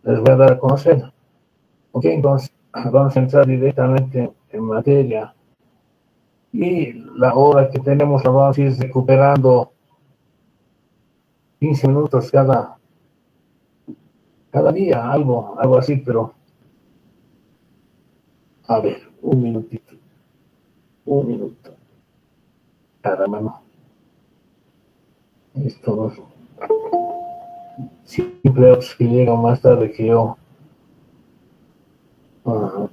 les voy a dar a conocer. Ok, entonces vamos a entrar directamente en materia. Y la hora que tenemos la vamos a ir recuperando 15 minutos cada día, algo así, pero a ver, un minuto. Caramba, no. Estos empleados que llegan más tarde que yo. Uh,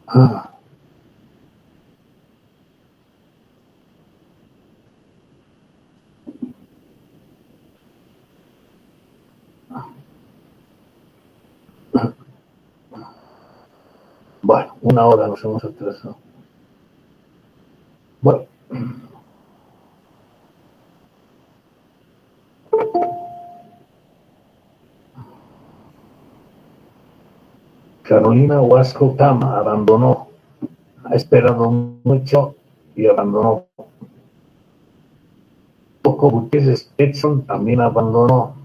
ah. Bueno, una hora nos hemos atrasado. Bueno. Carolina Huasco Cama abandonó. Ha esperado mucho y abandonó. Poco Gutiérrez Edson también abandonó.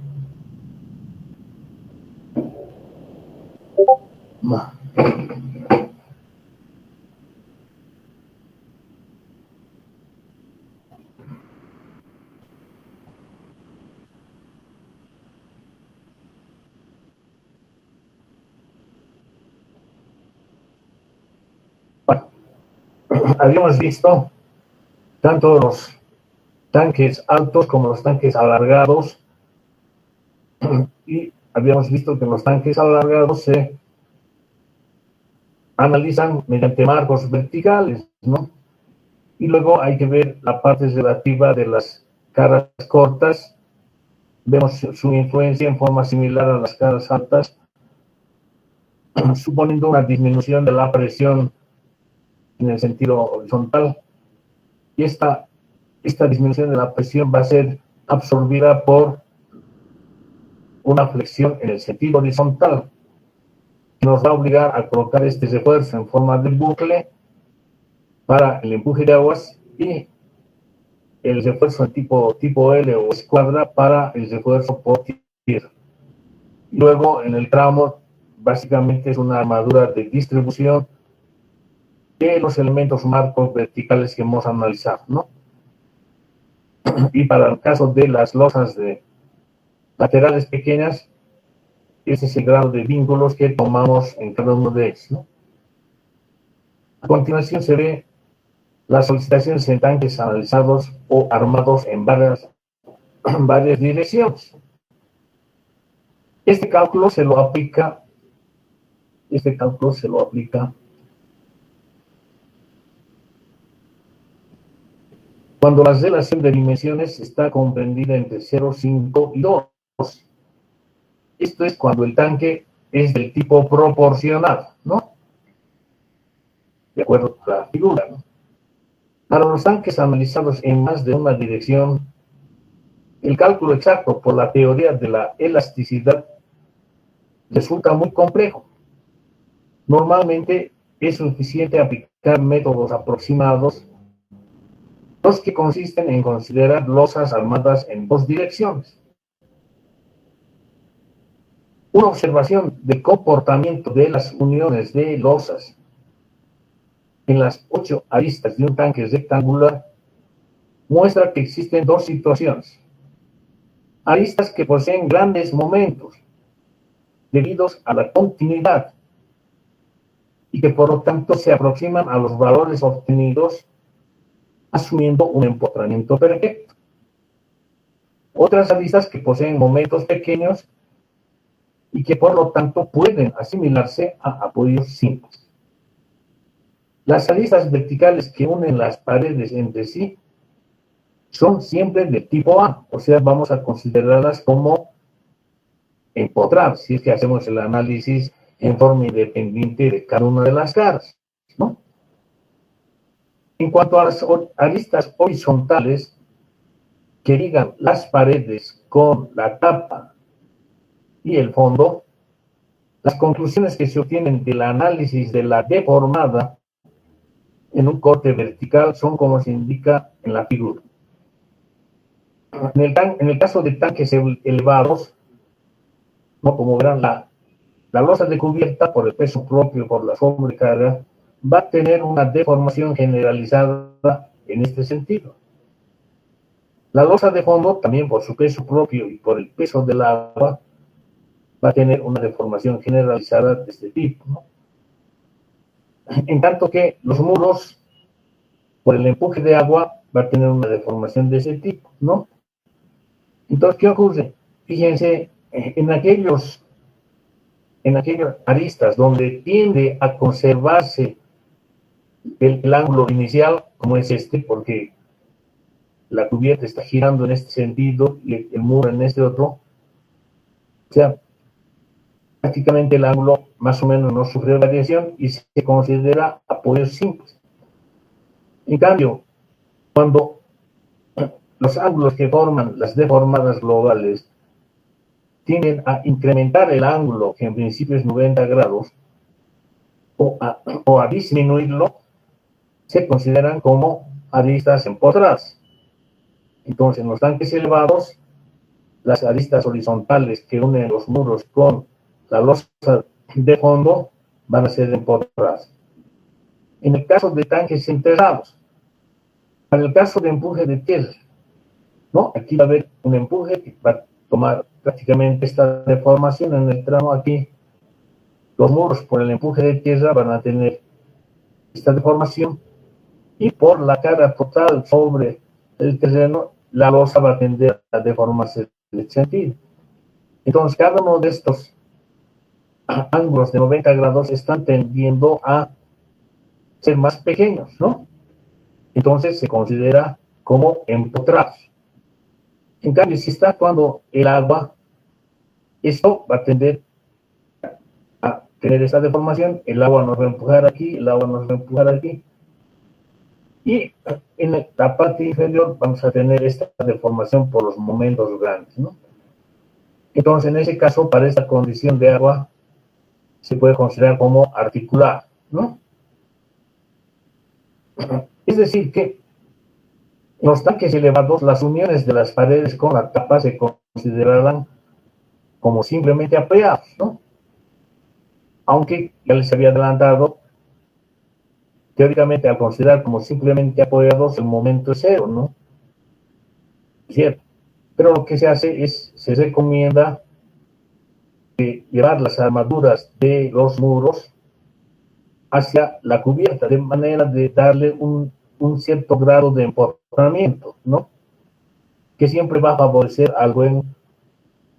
No. Bueno, habíamos visto tanto los tanques altos como los tanques alargados y habíamos visto que los tanques alargados se analizan mediante marcos verticales, ¿no? Y luego hay que ver la parte relativa de las caras cortas. Vemos su influencia en forma similar a las caras altas, suponiendo una disminución de la presión en el sentido horizontal. Y esta disminución de la presión va a ser absorbida por una flexión en el sentido horizontal, que nos va a obligar a colocar este refuerzo en forma de bucle para el empuje de aguas y el refuerzo tipo L o escuadra para el refuerzo por tierra. Luego, en el tramo, básicamente es una armadura de distribución de los elementos marcos verticales que hemos analizado, ¿no? Y para el caso de las losas de laterales pequeñas, ese es el grado de vínculos que tomamos en cada uno de ellos, ¿no? A continuación se ve las solicitaciones en tanques analizados o armados en varias direcciones. Este cálculo se lo aplica cuando la relación de dimensiones está comprendida entre 0, 5 y 2. Esto es cuando el tanque es del tipo proporcional, ¿no? De acuerdo con la figura, ¿no? Para los tanques analizados en más de una dirección, el cálculo exacto por la teoría de la elasticidad resulta muy complejo. Normalmente es suficiente aplicar métodos aproximados, los que consisten en considerar losas armadas en dos direcciones. Una observación de comportamiento de las uniones de losas en las 8 aristas de un tanque rectangular muestra que existen dos situaciones. Aristas que poseen grandes momentos debidos a la continuidad y que por lo tanto se aproximan a los valores obtenidos asumiendo un empotramiento perfecto. Otras aristas que poseen momentos pequeños y que por lo tanto pueden asimilarse a apoyos simples. Las aristas verticales que unen las paredes entre sí son siempre de tipo A, o sea, vamos a considerarlas como empotradas, si es que hacemos el análisis en forma independiente de cada una de las caras, ¿no? En cuanto a las aristas horizontales que ligan las paredes con la tapa y el fondo, las conclusiones que se obtienen del análisis de la deformada en un corte vertical son como se indica en la figura. En el caso de tanques elevados, ¿no? Como verán, la losa de cubierta, por el peso propio, por la sobrecarga, va a tener una deformación generalizada en este sentido. La losa de fondo, también por su peso propio y por el peso del agua, va a tener una deformación generalizada de este tipo, ¿no? En tanto que los muros, por el empuje de agua, va a tener una deformación de ese tipo, ¿no? Entonces, ¿qué ocurre? Fíjense, en aquellas aristas donde tiende a conservarse el ángulo inicial, como es este, porque la cubierta está girando en este sentido y el muro en este otro, o sea, prácticamente el ángulo más o menos no sufre variación y se considera apoyos simples. En cambio, cuando los ángulos que forman las deformadas globales tienden a incrementar el ángulo, que en principio es 90 grados, o a disminuirlo, se consideran como aristas empotradas. Entonces, en los tanques elevados, las aristas horizontales que unen los muros con la losa de fondo van a ser empotradas. En el caso de tanques enterrados, para el caso de empuje de tierra, ¿no? Aquí va a haber un empuje que va a tomar prácticamente esta deformación en el tramo aquí. Los muros por el empuje de tierra van a tener esta deformación y por la carga total sobre el terreno, la losa va a tender a deformarse en el sentido. Entonces, cada uno de estos ángulos de 90 grados están tendiendo a ser más pequeños, ¿no? Entonces se considera como empotrados. En cambio, si está actuando el agua, esto va a tender a tener esa deformación, el agua nos va a empujar aquí, el agua nos va a empujar aquí, y en la parte inferior vamos a tener esta deformación por los momentos grandes, ¿no? Entonces, en ese caso, para esta condición de agua, se puede considerar como articular, ¿no? Es decir, que en los tanques elevados, las uniones de las paredes con la tapa se considerarán como simplemente apoyados, ¿no? Aunque ya les había adelantado, teóricamente al considerar como simplemente apoyados, el momento es cero, ¿no? ¿Cierto? Pero lo que se hace es, se recomienda llevar las armaduras de los muros hacia la cubierta, de manera de darle un cierto grado de empotramiento, ¿no? Que siempre va a favorecer al buen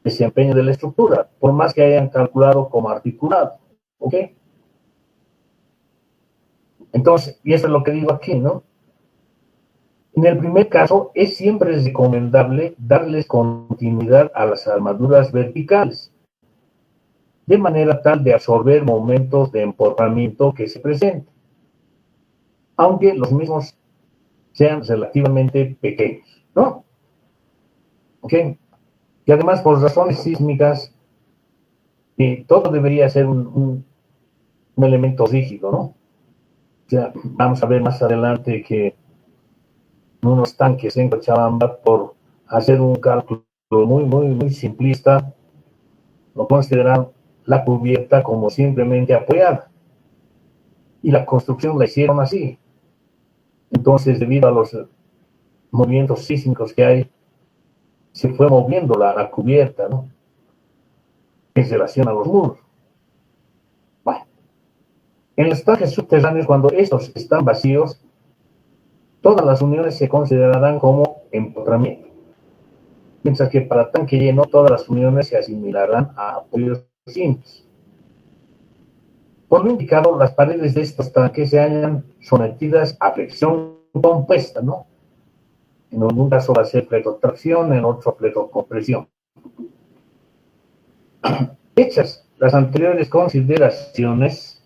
desempeño de la estructura, por más que hayan calculado como articulado, ¿ok? Entonces, y eso es lo que digo aquí, ¿no? En el primer caso, es siempre recomendable darles continuidad a las armaduras verticales, de manera tal de absorber momentos de empotramiento que se presenten, aunque los mismos sean relativamente pequeños, ¿no? ¿Ok? Y además, por razones sísmicas, todo debería ser un elemento rígido, ¿no? O sea, vamos a ver más adelante que unos tanques en Cochabamba, por hacer un cálculo muy simplista, lo consideran la cubierta como simplemente apoyada. Y la construcción la hicieron así. Entonces, debido a los movimientos sísmicos que hay, se fue moviendo la cubierta, ¿no? En relación a los muros. Bueno, en los tanques subterráneos, cuando estos están vacíos, todas las uniones se considerarán como empotramiento. Mientras que para tanque lleno, todas las uniones se asimilarán a apoyos simples. Por lo indicado, las paredes de estos tanques se hallan sometidas a flexión compuesta, ¿no? En un caso va a ser fletotracción, en otro fletocompresión. Hechas las anteriores consideraciones,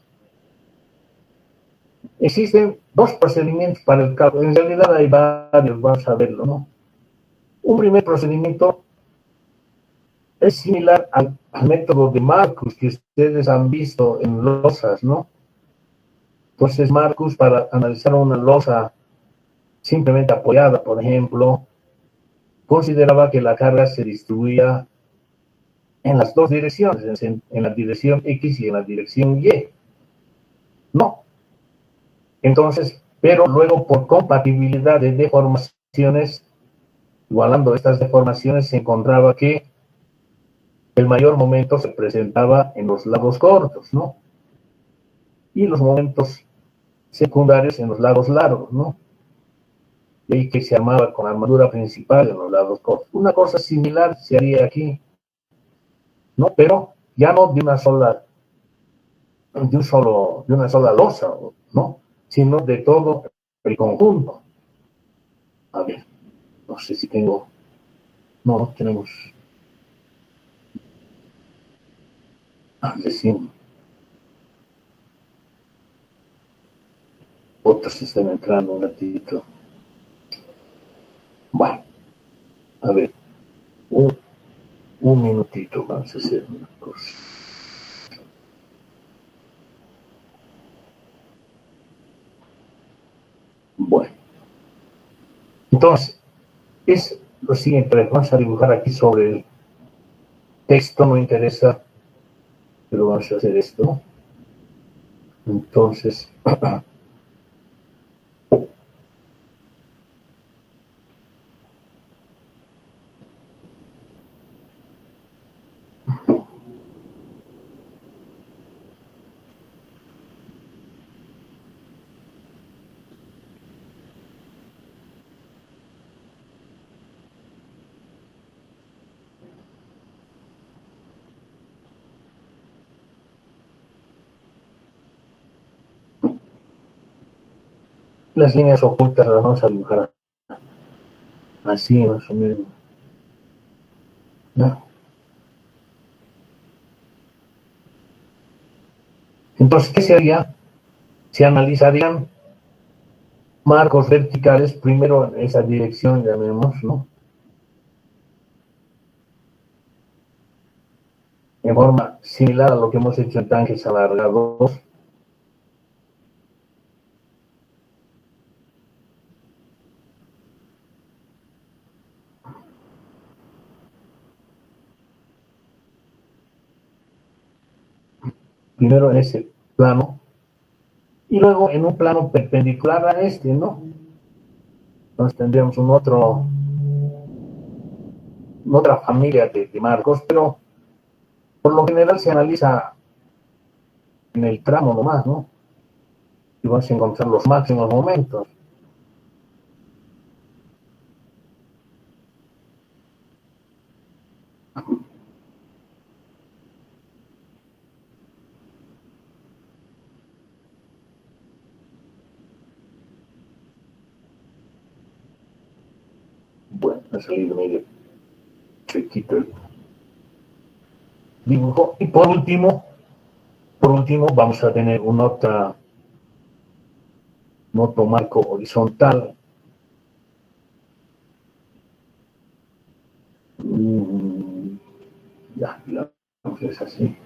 existen dos procedimientos para el cálculo. En realidad hay varios, vamos a verlo, ¿no? Un primer procedimiento es similar al método de Marcus que ustedes han visto en losas, ¿no? Entonces, Marcus, para analizar una losa simplemente apoyada, por ejemplo, consideraba que la carga se distribuía en las dos direcciones, en la dirección X y en la dirección Y. No. Entonces, pero luego por compatibilidad de deformaciones, igualando estas deformaciones, se encontraba que el mayor momento se presentaba en los lados cortos, ¿no? Y los momentos secundarios en los lados largos, ¿no? Y ahí que se armaba con la armadura principal en los lados cortos. Una cosa similar se haría aquí, ¿no? Pero ya no de una sola, de una sola losa, ¿no? Sino de todo el conjunto. A ver, no sé si tengo, no tenemos, decimos, otros están entrando un ratito. Bueno, a ver, un minutito, vamos a hacer una cosa. Bueno, entonces, es lo siguiente, vamos a dibujar aquí sobre el texto, no interesa, pero vamos a hacer esto. Entonces, las líneas ocultas las vamos a dibujar así, más o menos, ¿no? Entonces, ¿qué se haría? Se analizarían marcos verticales, primero en esa dirección, llamemos, ¿no? En forma similar a lo que hemos hecho en tanques alargados. Primero en ese plano, y luego en un plano perpendicular a este, ¿no? Entonces tendríamos otra familia de marcos, pero por lo general se analiza en el tramo nomás, ¿no? Y vamos a encontrar los máximos momentos. Bueno, ha salido medio chiquito el dibujo. Y por último, vamos a tener un otro marco horizontal. Ya, es así.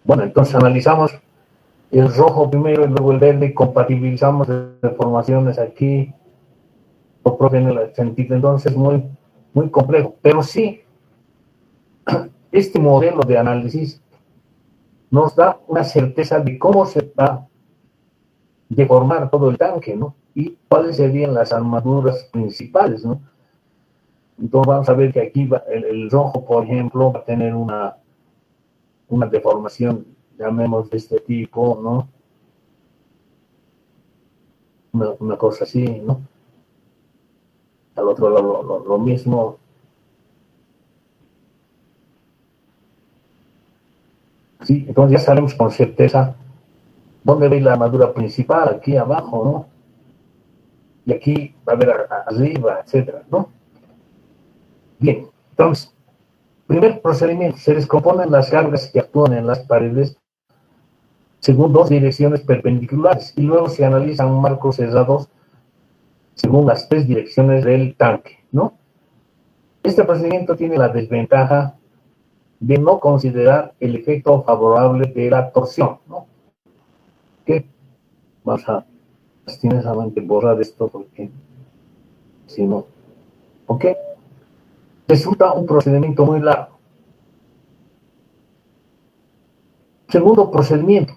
Bueno, entonces analizamos el rojo primero y luego el verde, compatibilizamos deformaciones aquí, o proviene el sentido, entonces muy complejo. Pero sí, este modelo de análisis nos da una certeza de cómo se va a deformar todo el tanque, ¿no? Y cuáles serían las armaduras principales, ¿no? Entonces vamos a ver que aquí el rojo, por ejemplo, va a tener una deformación, llamemos de este tipo, ¿no? Una cosa así, ¿no? Al otro lado lo mismo. Sí, entonces ya sabemos con certeza dónde ve la armadura principal, aquí abajo, ¿no? Y aquí va a haber arriba, etcétera, ¿no? Bien, entonces, Primer procedimiento, se descomponen las cargas que actúan en las paredes según dos direcciones perpendiculares y luego se analizan marcos cerrados según las tres direcciones del tanque, ¿no? Este procedimiento tiene la desventaja de no considerar el efecto favorable de la torsión, ¿no? Que vamos a lastimosamente borrar esto porque si no, ¿ok? Resulta un procedimiento muy largo. Segundo procedimiento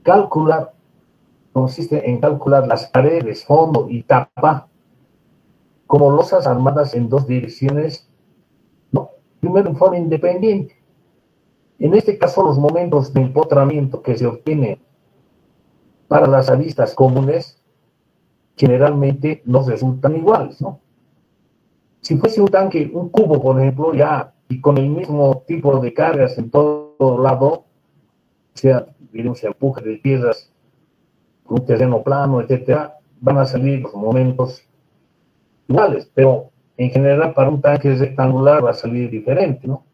calcular, consiste en calcular las paredes, fondo y tapa como losas armadas en dos direcciones, ¿no? Primero en forma independiente. En este caso, los momentos de empotramiento que se obtienen para las aristas comunes generalmente no resultan iguales, ¿no? Si fuese un tanque, un cubo, por ejemplo, ya, y con el mismo tipo de cargas en todo lado, o sea, digamos, empuje de piedras, un terreno plano, etcétera, van a salir los momentos iguales, pero en general para un tanque rectangular va a salir diferente, ¿no?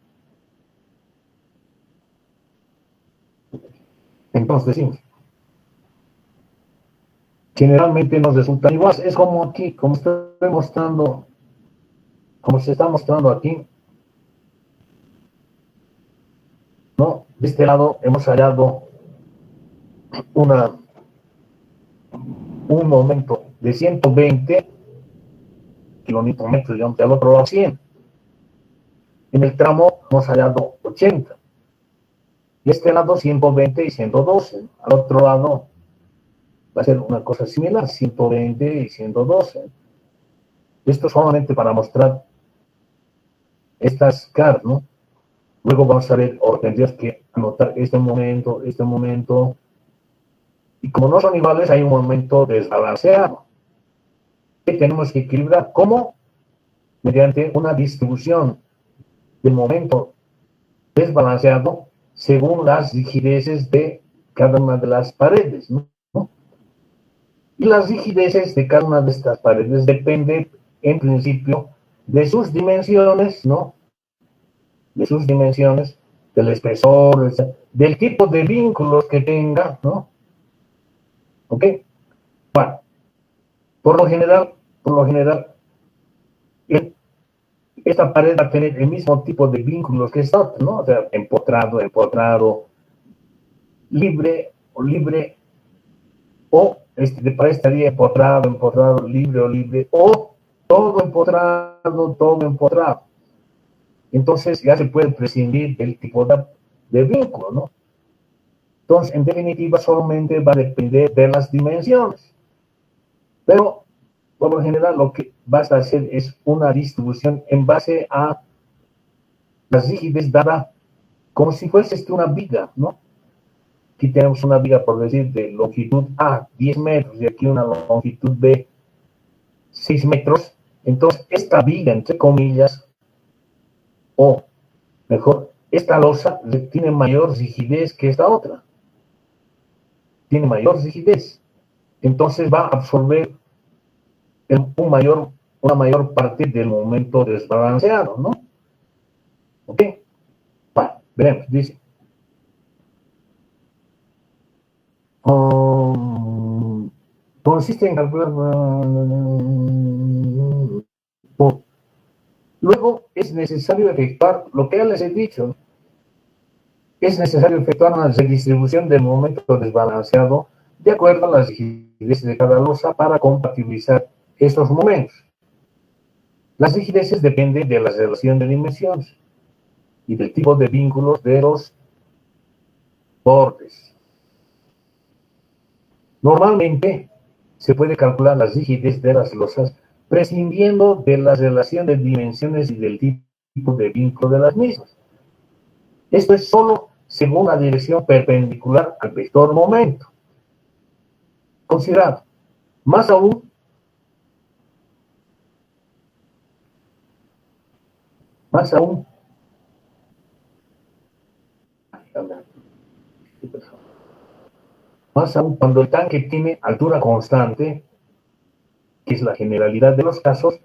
Entonces decimos, generalmente nos resultan iguales. Es como aquí, como se está mostrando aquí, ¿no? De este lado hemos hallado una, un momento de 120 kilonewton-metros, y al otro lado 100. En el tramo hemos hallado 80. De este lado 120 y 112. Al otro lado va a ser una cosa similar, 120 y 112. Esto solamente para mostrar estas CAR, ¿no? Luego vamos a ver, o tendrías que anotar este momento, y como no son iguales, hay un momento desbalanceado que tenemos que equilibrar. ¿Cómo? Mediante una distribución del momento desbalanceado según las rigideces de cada una de las paredes, ¿no? Y las rigideces de cada una de estas paredes depende, en principio, de sus dimensiones, ¿no? De sus dimensiones, del espesor, del tipo de vínculos que tenga, ¿no? ¿Ok? Bueno, por lo general, esta pared va a tener el mismo tipo de vínculos que esta otra, ¿no? O sea, empotrado, libre, o para estaría empotrado, libre, o todo empotrado. Entonces ya se puede prescindir del tipo de vínculo, ¿no? Entonces, en definitiva, solamente va a depender de las dimensiones. Pero, por lo general, lo que vas a hacer es una distribución en base a las rigidez dada como si fuese una viga, ¿no? Aquí tenemos una viga, por decir, de longitud A, 10 metros, y aquí una longitud B, 6 metros. Entonces, esta viga, entre comillas, o mejor, esta losa tiene mayor rigidez que esta otra. Tiene mayor rigidez. Entonces va a absorber una mayor parte del momento desbalanceado, ¿no? ¿Ok? Bueno, veremos, dice. Consiste en calcular. Luego es necesario efectuar lo que ya les he dicho. Es necesario efectuar una redistribución del momento desbalanceado de acuerdo a las rigideces de cada losa para compatibilizar estos momentos. Las rigideces dependen de la relación de dimensiones y del tipo de vínculos de los bordes. Normalmente se puede calcular la rigidez de las losas prescindiendo de la relación de dimensiones y del tipo de vínculo de las mismas. Esto es solo según la dirección perpendicular al vector momento. Considerado. Más aún, más aún, más aún cuando el tanque tiene altura constante, que es la generalidad de los casos,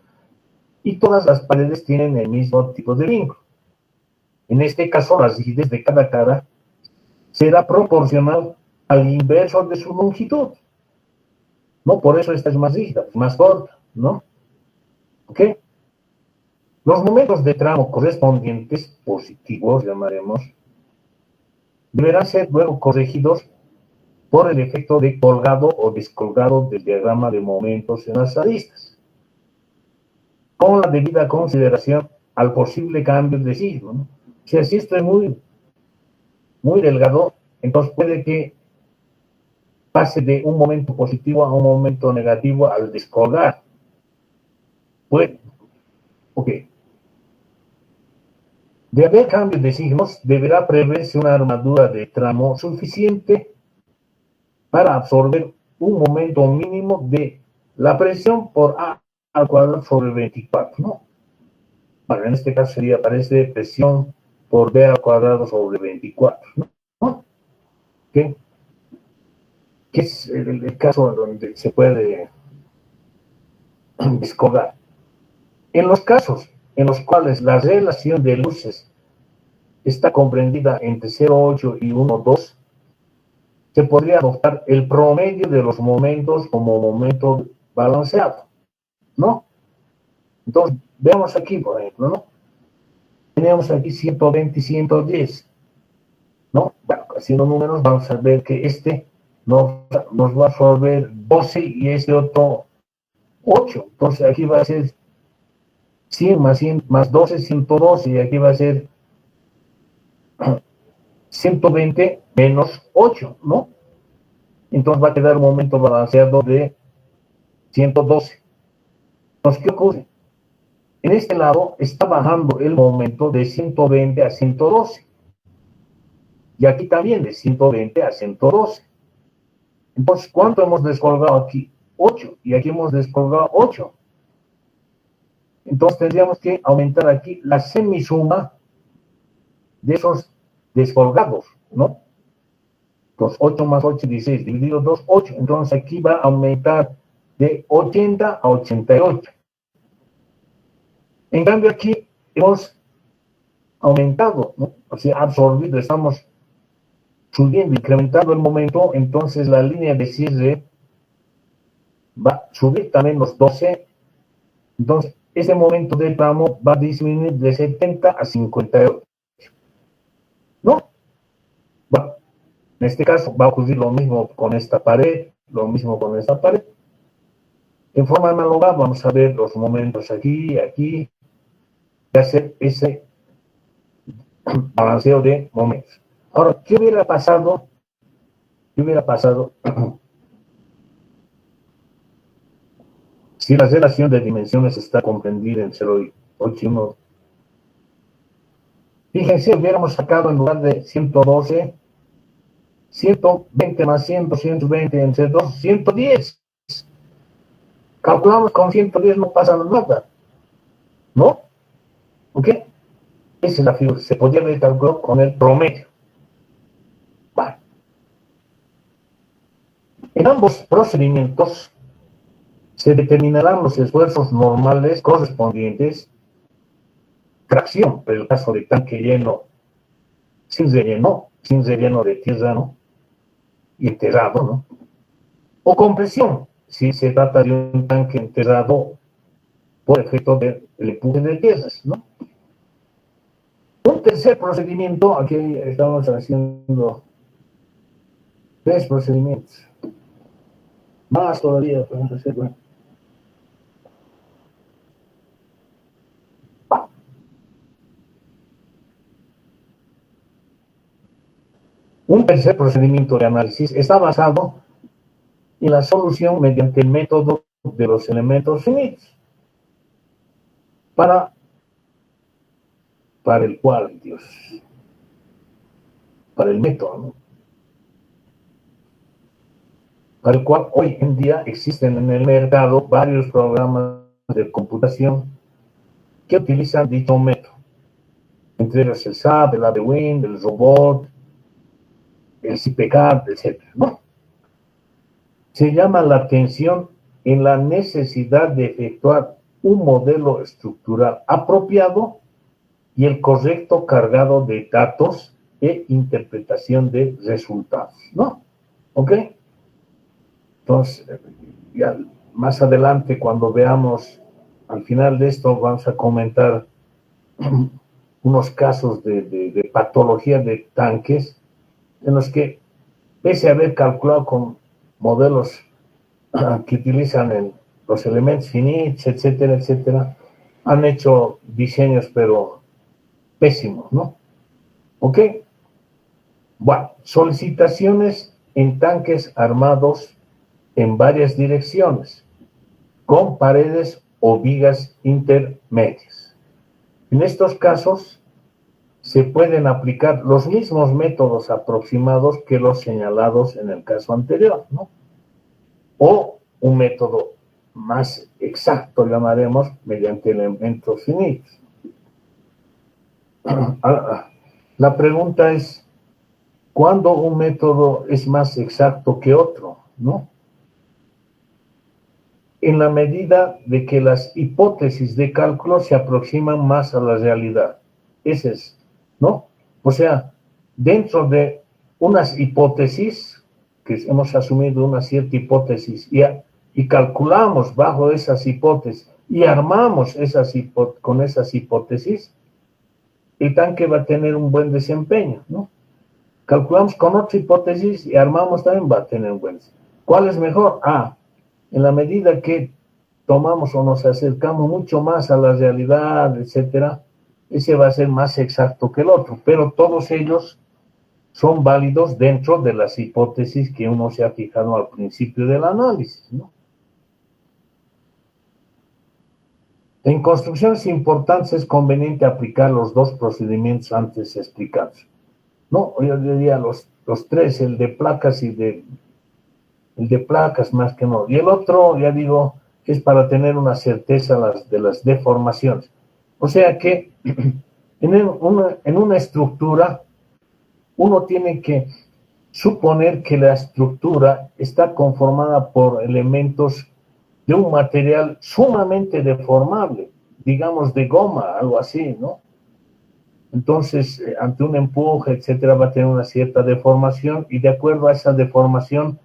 y todas las paredes tienen el mismo tipo de vínculo. En este caso, la rigidez de cada cara será proporcional al inverso de su longitud. ¿No? Por eso esta es más rígida, más corta, ¿no? ¿Ok? Los momentos de tramo correspondientes, positivos llamaremos, deberán ser luego corregidos por el efecto de colgado o descolgado del diagrama de momentos en las aristas, con la debida consideración al posible cambio de signo, ¿no? Si así esto es muy delgado, entonces puede que pase de un momento positivo a un momento negativo al descolgar. Puede, ok. De haber cambio de signos, deberá preverse una armadura de tramo suficiente para absorber un momento mínimo de la presión por A al cuadrado sobre 24, ¿no? Bueno, en este caso sería, parece, presión por B al cuadrado sobre 24, ¿no? ¿Qué? Que es el caso donde se puede descolgar. En los casos en los cuales la relación de luces está comprendida entre 0,8 y 1,2, se podría adoptar el promedio de los momentos como momento balanceado, ¿no? Entonces, veamos aquí, por ejemplo, ¿no? Tenemos aquí 120 y 110, ¿no? Bueno, haciendo números vamos a ver que este nos va a absorber 12 y este otro 8. Entonces aquí va a ser 100 más 12, 112, y aquí va a ser 120 menos 8, ¿no? Entonces va a quedar un momento balanceado de 112. Entonces, ¿qué ocurre? En este lado está bajando el momento de 120 a 112. Y aquí también de 120 a 112. Entonces, ¿cuánto hemos descolgado aquí? 8. Y aquí hemos descolgado 8. Entonces tendríamos que aumentar aquí la semisuma de esos descolgados, ¿no? Entonces, 8 más 8, 16, dividido 2, 8. Entonces aquí va a aumentar de 80 a 88. En cambio aquí hemos aumentado, ¿no? O sea, absorbido, estamos subiendo, incrementando el momento, entonces la línea de cierre va a subir también los 12. Entonces, ese momento de tramo va a disminuir de 70 a 58. ¿No? Bueno, en este caso va a ocurrir lo mismo con esta pared, lo mismo con esta pared. En forma análoga vamos a ver los momentos aquí, aquí, y hacer ese balanceo de momentos. Ahora, ¿qué hubiera pasado? ¿Qué hubiera pasado si la relación de dimensiones está comprendida en 0 y 8 y 1? Fíjense, hubiéramos sacado en lugar de 112, 120 más 100, 120 entre 2, 110. Calculamos con 110, no pasa nada, ¿no? ¿Ok? Esa es la figura. Se podría haber calculado con el promedio. Vale. En ambos procedimientos se determinarán los esfuerzos normales correspondientes, tracción, pero el caso de tanque lleno, sin relleno de tierra, ¿no? Y enterrado, ¿no? O compresión, si se trata de un tanque enterrado por efecto del empuje de tierras, ¿no? Un tercer procedimiento, aquí estamos haciendo 3 procedimientos. Más todavía podemos hacer, bueno. Un tercer procedimiento de análisis está basado en la solución mediante el método de los elementos finitos, para el cual, Dios, para el método, ¿no? Para el cual hoy en día existen en el mercado varios programas de computación que utilizan dicho método, entre ellos el SAP, el ADWIN, el Robot, el CPCAD, etc., ¿no? Se llama la atención en la necesidad de efectuar un modelo estructural apropiado y el correcto cargado de datos e interpretación de resultados, ¿no? ¿Ok? Entonces, ya más adelante, cuando veamos, al final de esto, vamos a comentar unos casos de patología de tanques en los que, pese a haber calculado con modelos que utilizan los elementos finitos, etcétera, etcétera, han hecho diseños, pero pésimos, ¿no? ¿Ok? Bueno, solicitaciones en tanques armados en varias direcciones, con paredes o vigas intermedias. En estos casos, se pueden aplicar los mismos métodos aproximados que los señalados en el caso anterior, ¿no? O un método más exacto, llamaremos, mediante elementos finitos. La pregunta es, ¿cuándo un método es más exacto que otro, no? En la medida de que las hipótesis de cálculo se aproximan más a la realidad. Ese es, ¿no? O sea, dentro de unas hipótesis, que hemos asumido una cierta hipótesis y calculamos bajo esas hipótesis y armamos con esas hipótesis, el tanque va a tener un buen desempeño, ¿no? Calculamos con otra hipótesis y armamos también, va a tener un buen desempeño. ¿Cuál es mejor? En la medida que tomamos o nos acercamos mucho más a la realidad, etcétera, ese va a ser más exacto que el otro, pero todos ellos son válidos dentro de las hipótesis que uno se ha fijado al principio del análisis, ¿no? En construcciones importantes es conveniente aplicar los dos procedimientos antes explicados. No, yo diría los tres, el de placas el de placas más que no. Y el otro, ya digo, es para tener una certeza de las deformaciones. O sea que en una estructura, uno tiene que suponer que la estructura está conformada por elementos de un material sumamente deformable, digamos de goma, algo así, ¿no? Entonces, ante un empuje, etcétera, va a tener una cierta deformación y de acuerdo a esa deformación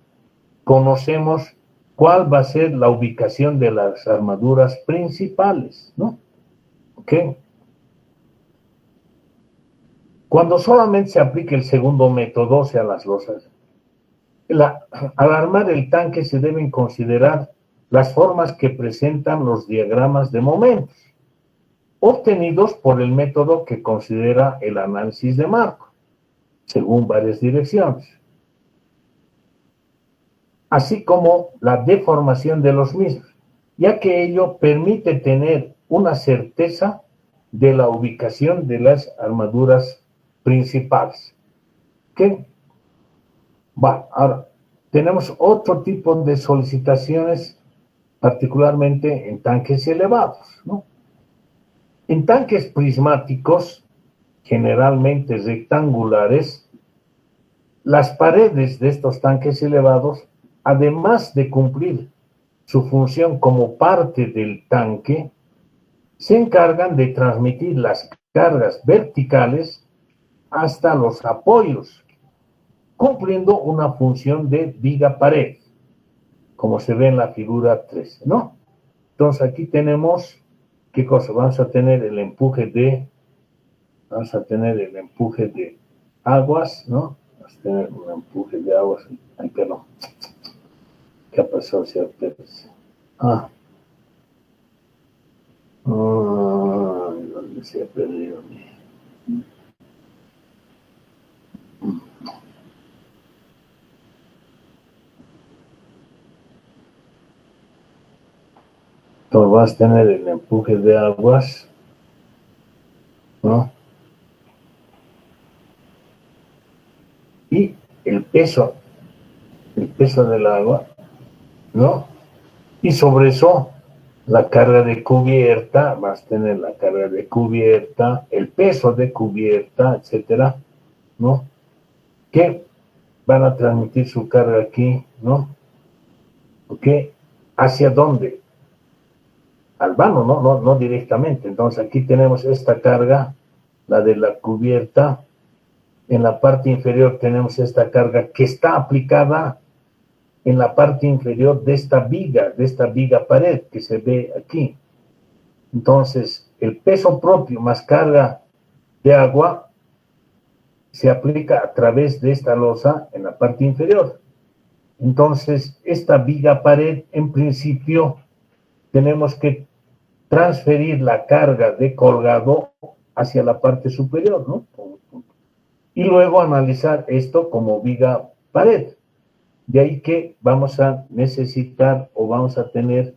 conocemos cuál va a ser la ubicación de las armaduras principales, ¿no? ¿Ok? Cuando solamente se aplique el segundo método, o sea, las losas, al armar el tanque se deben considerar las formas que presentan los diagramas de momentos, obtenidos por el método que considera el análisis de marco, según varias direcciones, así como la deformación de los mismos, ya que ello permite tener una certeza de la ubicación de las armaduras principales. ¿Ok? Bueno, ahora, tenemos otro tipo de solicitaciones, particularmente en tanques elevados, ¿no? En tanques prismáticos, generalmente rectangulares, las paredes de estos tanques elevados, además de cumplir su función como parte del tanque, se encargan de transmitir las cargas verticales hasta los apoyos, cumpliendo una función de viga pared, como se ve en la figura 13, ¿no? Entonces aquí tenemos, ¿qué cosa? Vamos a tener el empuje de aguas, ¿no? Vamos a tener un empuje de aguas. Ay, perdón. ¿Qué ha pasado, señor Pérez? ¿Dónde se ha perdido? Entonces vas a tener el empuje de aguas, ¿no? Y el peso del agua, ¿no? Y sobre eso, la carga de cubierta, vas a tener la carga de cubierta, el peso de cubierta, etcétera, ¿no? Que van a transmitir su carga aquí, ¿no? ¿Ok? ¿Hacia dónde? al vano, no directamente. Entonces aquí tenemos esta carga, la de la cubierta. En la parte inferior tenemos esta carga que está aplicada en la parte inferior de esta viga pared que se ve aquí. Entonces, el peso propio más carga de agua se aplica a través de esta losa en la parte inferior. Entonces, esta viga pared, en principio, tenemos que transferir la carga de colgado hacia la parte superior, ¿no? Y luego analizar esto como viga pared. De ahí que vamos a necesitar o vamos a tener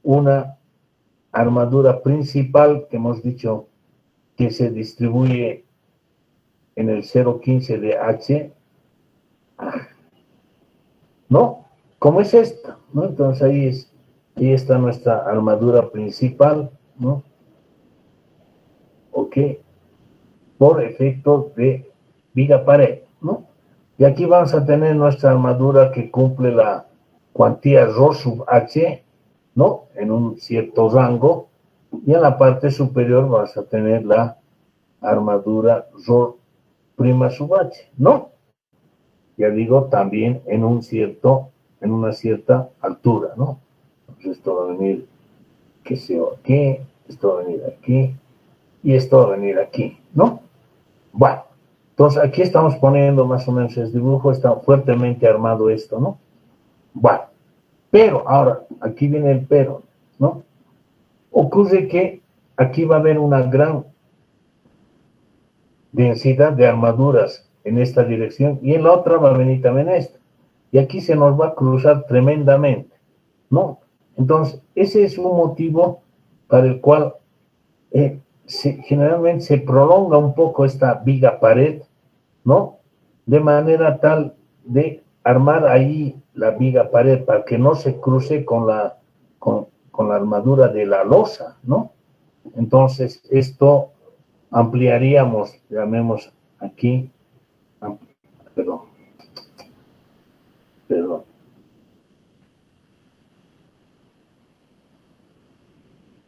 una armadura principal que hemos dicho que se distribuye en el 0,15 de H, ¿no? ¿Cómo es esta? ¿No? Entonces ahí está nuestra armadura principal, ¿no? Ok, por efecto de viga pared, ¿no? Y aquí vamos a tener nuestra armadura que cumple la cuantía Rho sub H, ¿no? En un cierto rango, y en la parte superior vas a tener la armadura Rho prima sub H, ¿no? Ya digo, también en una cierta altura, ¿no? Entonces esto va a venir, qué sé yo, aquí, esto va a venir aquí, y esto va a venir aquí, ¿no? Bueno, entonces aquí estamos poniendo más o menos el dibujo, está fuertemente armado esto, ¿no? Bueno, pero ahora, aquí viene el pero, ¿no? Ocurre que aquí va a haber una gran densidad de armaduras en esta dirección y en la otra va a venir también esta. Y aquí se nos va a cruzar tremendamente, ¿no? Entonces, ese es un motivo para el cual generalmente se prolonga un poco esta viga pared, ¿no? De manera tal de armar ahí la viga pared para que no se cruce con la armadura de la losa, ¿no? Entonces, esto ampliaríamos, llamemos aquí, perdón,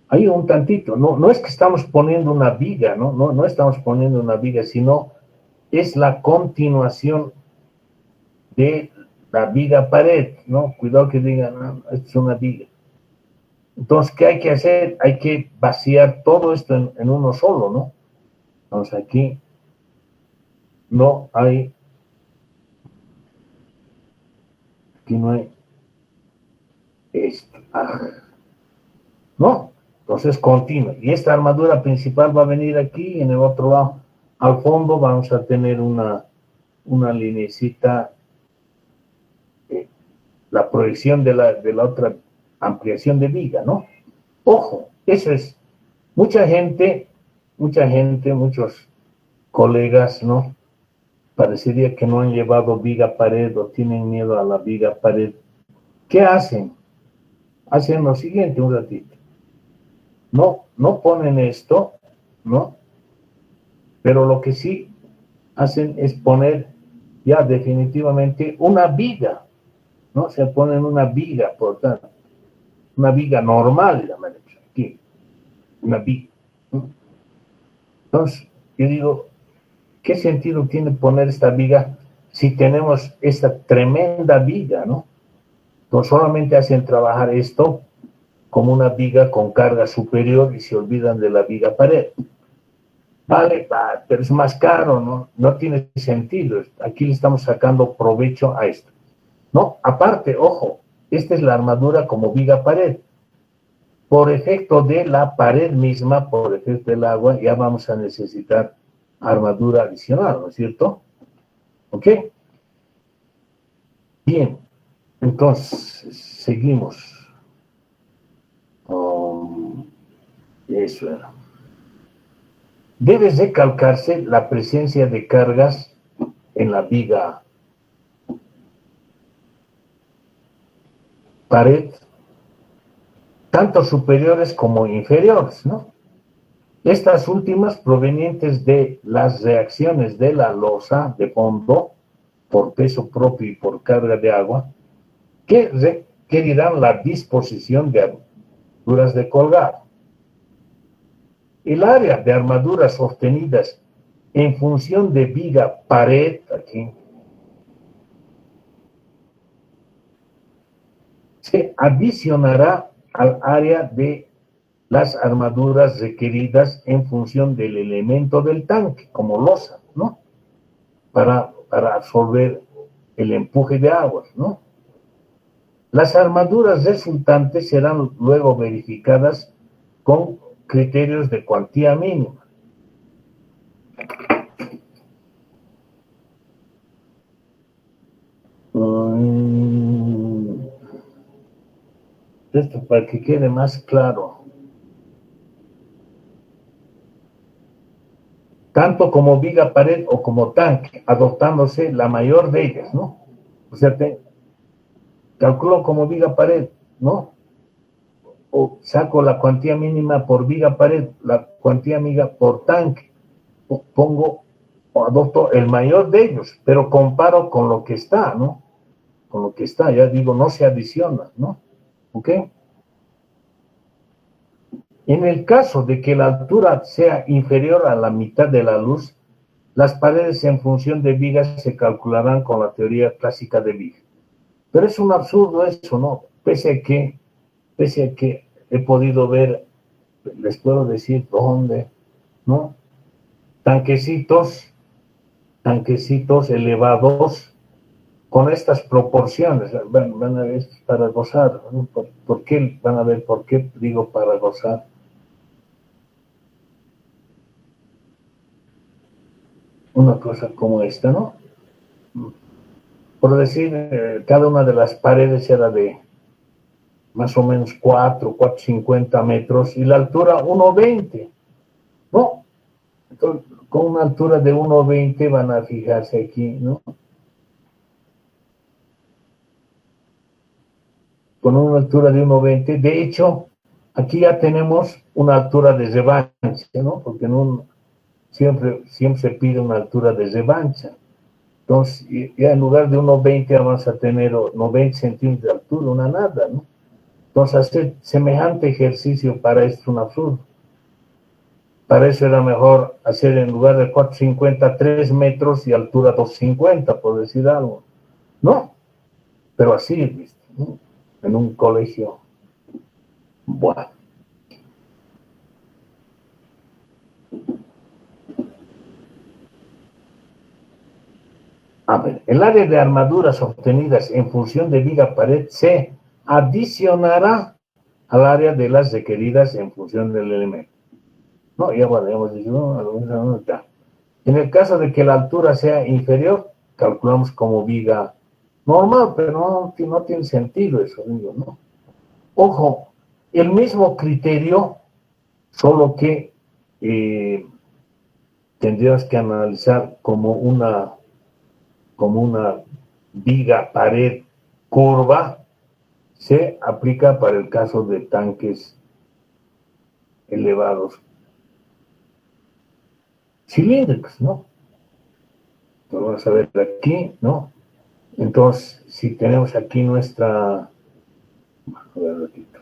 hay un tantito, no es que estamos poniendo una viga, no estamos poniendo una viga, sino es la continuación de la viga pared, ¿no? Cuidado que digan, no, esto es una viga. Entonces, ¿qué hay que hacer? Hay que vaciar todo esto en uno solo, ¿no? Entonces aquí no hay esto, ¿no? Entonces continua. Y esta armadura principal va a venir aquí y en el otro lado, al fondo, vamos a tener una linecita, la proyección de la otra ampliación de viga, ¿no? Ojo, eso es, mucha gente, muchos colegas, ¿no? Parecería que no han llevado viga pared o tienen miedo a la viga pared. ¿Qué hacen? Hacen lo siguiente un ratito. No ponen esto, ¿no? Pero lo que sí hacen es poner ya definitivamente una viga, ¿no? Se ponen una viga, por tanto, una viga normal, aquí, una viga, ¿no? Entonces, yo digo, ¿qué sentido tiene poner esta viga si tenemos esta tremenda viga, ¿no? Entonces solamente hacen trabajar esto como una viga con carga superior y se olvidan de la viga pared. Vale, pero es más caro, ¿no? No tiene sentido. Aquí le estamos sacando provecho a esto. No, aparte, ojo, esta es la armadura como viga pared. Por efecto de la pared misma, por efecto del agua, ya vamos a necesitar armadura adicional, ¿no es cierto? ¿Ok? Bien, entonces, seguimos. Eso era. Debe recalcarse la presencia de cargas en la viga pared, tanto superiores como inferiores, ¿no? Estas últimas provenientes de las reacciones de la losa de fondo por peso propio y por carga de agua, que requerirán la disposición armaduras de colgado. El área de armaduras sostenidas en función de viga pared, aquí, se adicionará al área de las armaduras requeridas en función del elemento del tanque, como losa, ¿no? Para absorber el empuje de aguas, ¿no? Las armaduras resultantes serán luego verificadas con criterios de cuantía mínima. Esto para que quede más claro. Tanto como viga pared o como tanque, adoptándose la mayor de ellas, ¿no? O sea, calculo como viga pared, ¿no? O saco la cuantía mínima por viga pared, la cuantía mínima por tanque, pongo o adopto el mayor de ellos, pero comparo con lo que está, ¿no? Con lo que está, ya digo, no se adiciona, ¿no? ¿Ok? En el caso de que la altura sea inferior a la mitad de la luz, las paredes en función de vigas se calcularán con la teoría clásica de viga. Pero es un absurdo eso, ¿no? Pese a que he podido ver, les puedo decir dónde, ¿no? Tanquecitos elevados con estas proporciones. Van a ver para gozar, ¿no? ¿Por qué? Van a ver por qué digo para gozar. Una cosa como esta, ¿no? Por decir, cada una de las paredes era de más o menos 450 metros y la altura 1,20, ¿no? Entonces, con una altura de 1,20 van a fijarse aquí, ¿no? Con una altura de 1,20. De hecho, aquí ya tenemos una altura de revancha, ¿no? Porque siempre se pide una altura de revancha. Entonces, ya en lugar de 1,20 vamos a tener 90 centímetros de altura, una nada, ¿no? Entonces, hacer semejante ejercicio para esto es un absurdo. Para eso era mejor hacer en lugar de 4,50, 3 metros y altura 2,50, por decir algo. No, pero así, ¿viste? ¿No? En un colegio. Bueno. A ver, el área de armaduras obtenidas en función de viga pared se adicionará al área de las requeridas en función del elemento. No, ya bueno, hemos dicho, no, ya. En el caso de que la altura sea inferior, calculamos como viga normal, pero no tiene sentido eso, digo, ¿no? Ojo, el mismo criterio, solo que tendríamos que analizar como una viga pared curva, se aplica para el caso de tanques elevados cilíndricos, ¿no? Vamos a ver aquí, ¿no? Entonces, si tenemos aquí nuestra... A ver, ratito.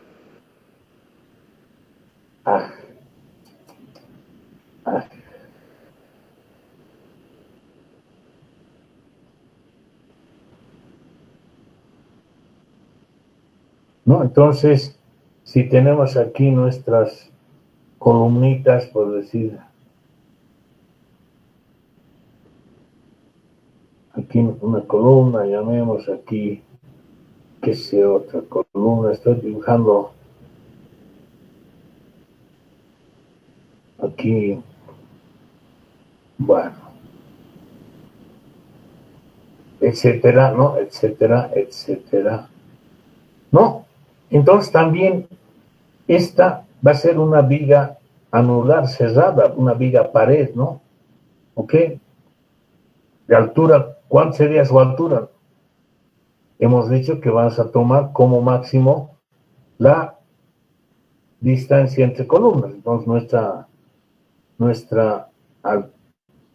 ¿No? Entonces, si tenemos aquí nuestras columnitas, por decir, aquí una columna, llamemos aquí, que sea otra columna, estoy dibujando aquí, bueno, etcétera, ¿no? Etcétera, etcétera. ¿No? Entonces también esta va a ser una viga anular cerrada, una viga pared, ¿no? ¿Ok? De altura, ¿cuánto sería su altura? Hemos dicho que vamos a tomar como máximo la distancia entre columnas. Entonces nuestra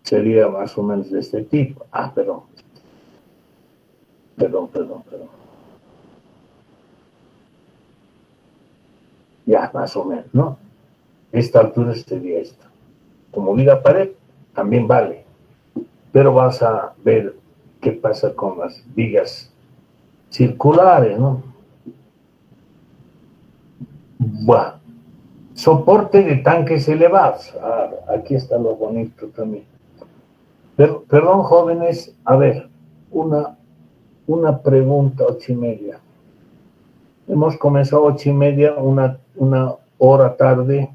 sería más o menos de este tipo. Perdón. ya más o menos, ¿no? Esta altura sería esto. Como viga pared, también vale, pero vas a ver qué pasa con las vigas circulares, ¿no? Bueno, soporte de tanques elevados. Ah, aquí está lo bonito también. Perdón, jóvenes, a ver, una pregunta, 8:30. Hemos comenzado 8:30, una hora tarde.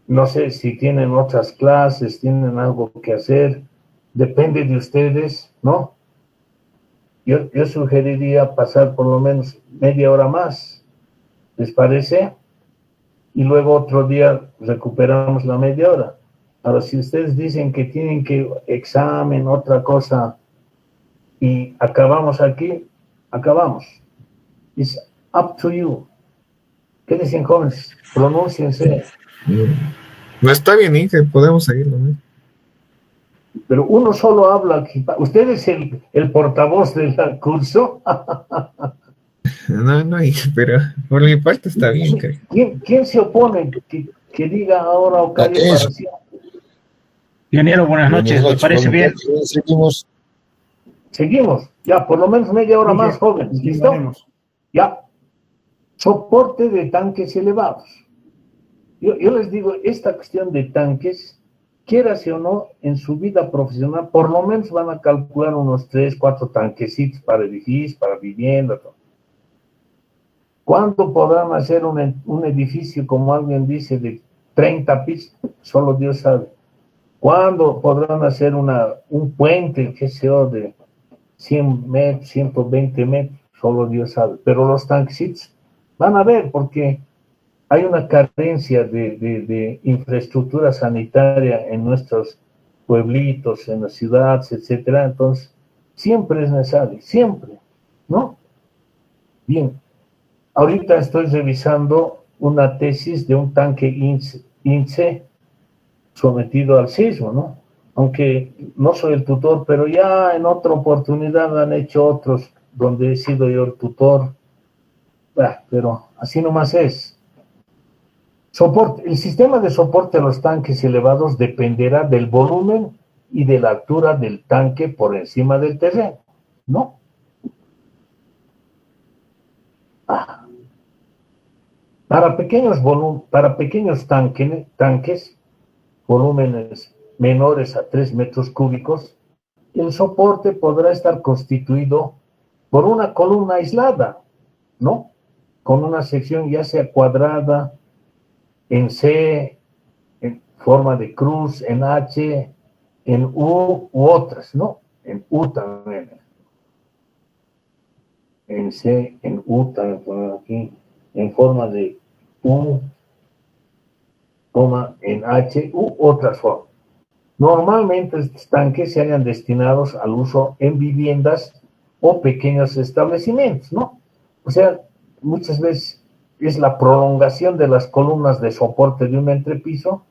No sé si tienen otras clases, tienen algo que hacer. Depende de ustedes, ¿no? Yo sugeriría pasar por lo menos media hora más. ¿Les parece? Y luego otro día recuperamos la media hora. Ahora, si ustedes dicen que tienen que examen, otra cosa, y acabamos aquí, acabamos. It's up to you. ¿Qué dicen, jóvenes? Pronúnciense. No está bien, Inge, podemos seguirlo, ¿no? Pero uno solo habla aquí. ¿Usted es el portavoz del curso? No, Inge, pero por mi parte está bien, creo. ¿Quién se opone que diga ahora o calle para siempre? Ingeniero, buenas noches, ¿me parece bien? Seguimos. Seguimos, ya, por lo menos media hora más, jóvenes. ¿Listo? Ya. Soporte de tanques elevados. Yo les digo, esta cuestión de tanques, quieras o no, en su vida profesional, por lo menos van a calcular unos 3, 4 tanquecitos para edificios, para vivienda. Todo. ¿Cuándo podrán hacer un edificio, como alguien dice, de 30 pisos? Solo Dios sabe. ¿Cuándo podrán hacer un puente, qué sé yo, de 100 metros, 120 metros? Solo Dios sabe. Pero los tanquecitos van a ver, porque hay una carencia de infraestructura sanitaria en nuestros pueblitos, en las ciudades, etcétera. Entonces, siempre es necesario, siempre, ¿no? Bien, ahorita estoy revisando una tesis de un tanque INSE sometido al sismo, ¿no? Aunque no soy el tutor, pero ya en otra oportunidad han hecho otros donde he sido yo el tutor. Pero así nomás es. El sistema de soporte a los tanques elevados dependerá del volumen y de la altura del tanque por encima del terreno, ¿no? Para pequeños tanques, volúmenes menores a 3 metros cúbicos, el soporte podrá estar constituido por una columna aislada, ¿no? Con una sección ya sea cuadrada, en C, en forma de cruz, en H, en U u otras, ¿no? En U también. En C, en U también poner aquí, en forma de U, en H u otras formas. Normalmente estos tanques se hayan destinados al uso en viviendas o pequeños establecimientos, ¿no? O sea, muchas veces es la prolongación de las columnas de soporte de un entrepiso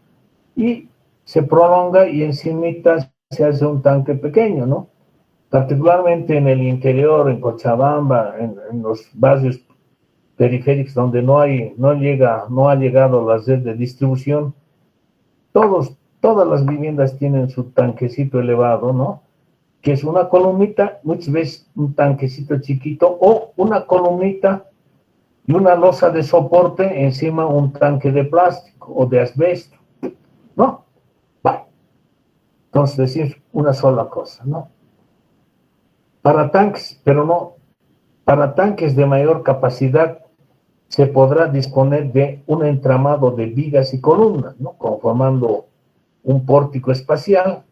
y se prolonga y encima se hace un tanque pequeño, ¿no? Particularmente en el interior, en Cochabamba, en los barrios periféricos donde no ha llegado la red de distribución, todas las viviendas tienen su tanquecito elevado, ¿no? Que es una columnita, muchas veces un tanquecito chiquito, o una columnita y una losa de soporte encima un tanque de plástico o de asbesto, ¿no? Vale. Entonces decir una sola cosa, ¿no? Para tanques, pero no, para tanques de mayor capacidad se podrá disponer de un entramado de vigas y columnas, ¿no? Conformando un pórtico espacial,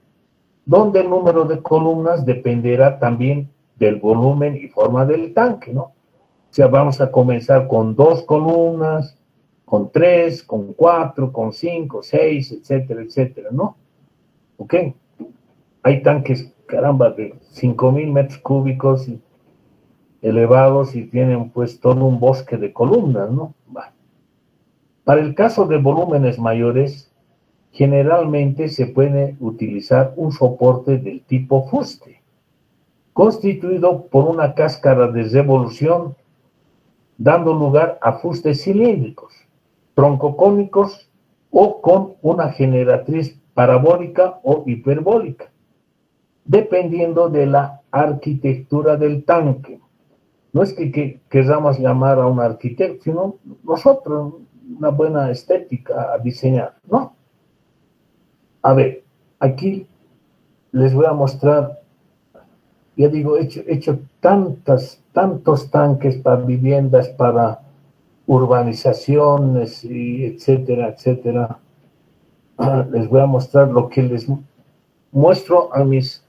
donde el número de columnas dependerá también del volumen y forma del tanque, ¿no? O sea, vamos a comenzar con 2 columnas, con 3, con 4, con 5, 6, etcétera, etcétera, ¿no? ¿Ok? Hay tanques, caramba, de 5,000 metros cúbicos elevados y tienen pues todo un bosque de columnas, ¿no? Bueno. Para el caso de volúmenes mayores, generalmente se puede utilizar un soporte del tipo fuste, constituido por una cáscara de revolución dando lugar a fustes cilíndricos, troncocónicos o con una generatriz parabólica o hiperbólica, dependiendo de la arquitectura del tanque. No es que queramos llamar a un arquitecto, sino nosotros una buena estética a diseñar, ¿no? A ver, aquí les voy a mostrar, ya digo, he hecho tantos tanques para viviendas, para urbanizaciones, y etcétera, etcétera. Les voy a mostrar lo que les muestro a mis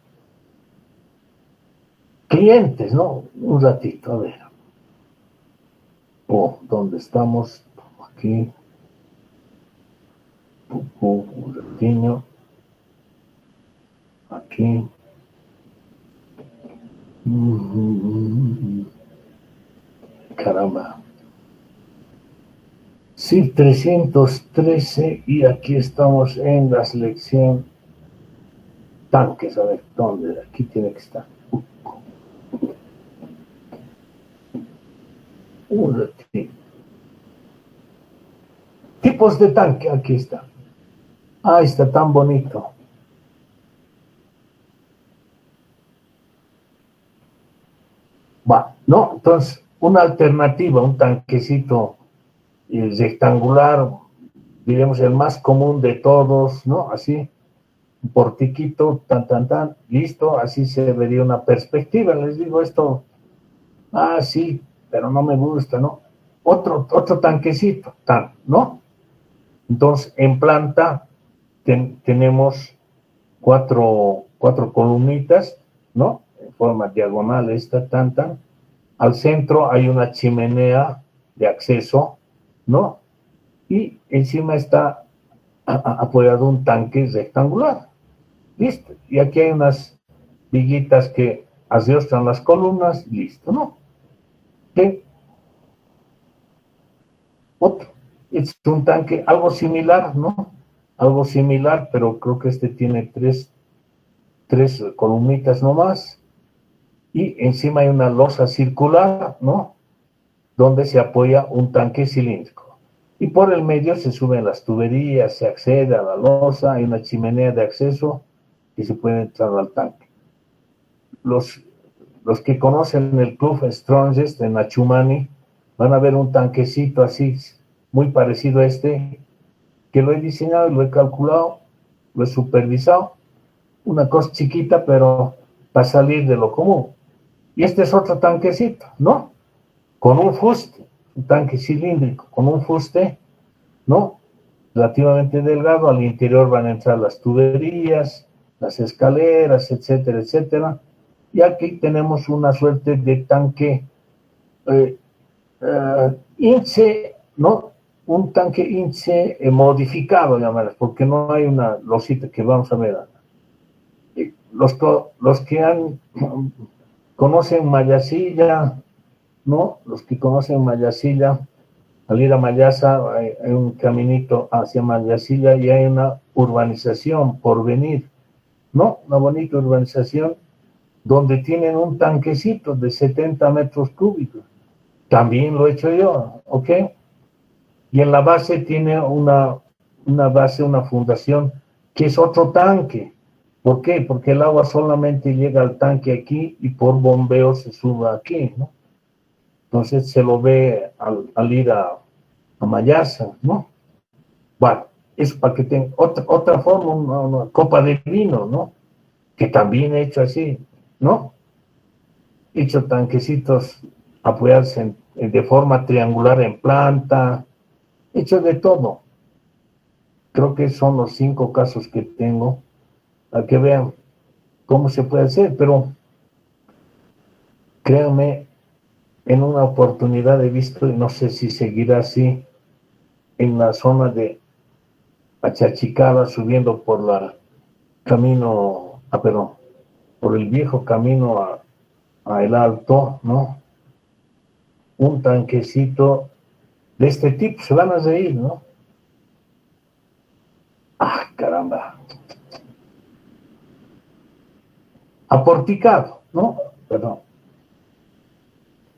clientes, ¿no? Un ratito, a ver. ¿Dónde estamos? Aquí. Un ratiño. Aquí. Caramba. Sí, 313 y aquí estamos en la selección tanques. A ver, ¿dónde? Aquí tiene que estar. Un ratito. Tipos de tanque, aquí está. Ah, está tan bonito. Va, ¿no? Entonces, una alternativa, un tanquecito rectangular, digamos el más común de todos, ¿no? Así, un portiquito, tan, listo, así se vería una perspectiva. Les digo esto, sí, pero no me gusta, ¿no? Otro tanquecito, ¿no? Entonces, en planta tenemos cuatro columnitas, ¿no? En forma diagonal, esta, tan. Al centro hay una chimenea de acceso, ¿no? Y encima está apoyado un tanque rectangular. Listo. Y aquí hay unas viguitas que adiestran las columnas, listo, ¿no? ¿Qué? Otro. Es un tanque algo similar, ¿no? Algo similar, pero creo que este tiene tres columnitas nomás. Y encima hay una losa circular, ¿no? Donde se apoya un tanque cilíndrico. Y por el medio se suben las tuberías, se accede a la losa, hay una chimenea de acceso y se puede entrar al tanque. Los que conocen el club Strongest en Achumani van a ver un tanquecito así, muy parecido a este, que lo he diseñado y lo he calculado, lo he supervisado. Una cosa chiquita, pero para salir de lo común. Y este es otro tanquecito, ¿no? Con un fuste, un tanque cilíndrico, con un fuste, ¿no? Relativamente delgado, al interior van a entrar las tuberías, las escaleras, etcétera, etcétera. Y aquí tenemos una suerte de tanque INSE, ¿no? Un tanque INSE modificado, llamarás, porque no hay una losita que vamos a ver. Los que conocen Mayasilla, ¿no? Los que conocen Mayasilla, al ir a Mayasa hay un caminito hacia Mayasilla y hay una urbanización por venir, ¿no? Una bonita urbanización donde tienen un tanquecito de 70 metros cúbicos. También lo he hecho yo, ¿ok? Y en la base tiene una base, una fundación, que es otro tanque. ¿Por qué? Porque el agua solamente llega al tanque aquí y por bombeo se sube aquí, ¿no? Entonces se lo ve al ir a Mayasa, ¿no? Bueno, eso para que tenga otra forma, una copa de vino, ¿no? Que también he hecho así, ¿no? He hecho tanquecitos apoyados de forma triangular en planta, he hecho de todo. Creo que son los 5 casos que tengo, para que vean cómo se puede hacer, pero créanme, en una oportunidad he visto, y no sé si seguirá así, en la zona de Achachicala, subiendo por perdón, por el viejo camino a El Alto, ¿no? Un tanquecito de este tipo, se van a reír, ¿no? Caramba. Aporticado, ¿no? Perdón.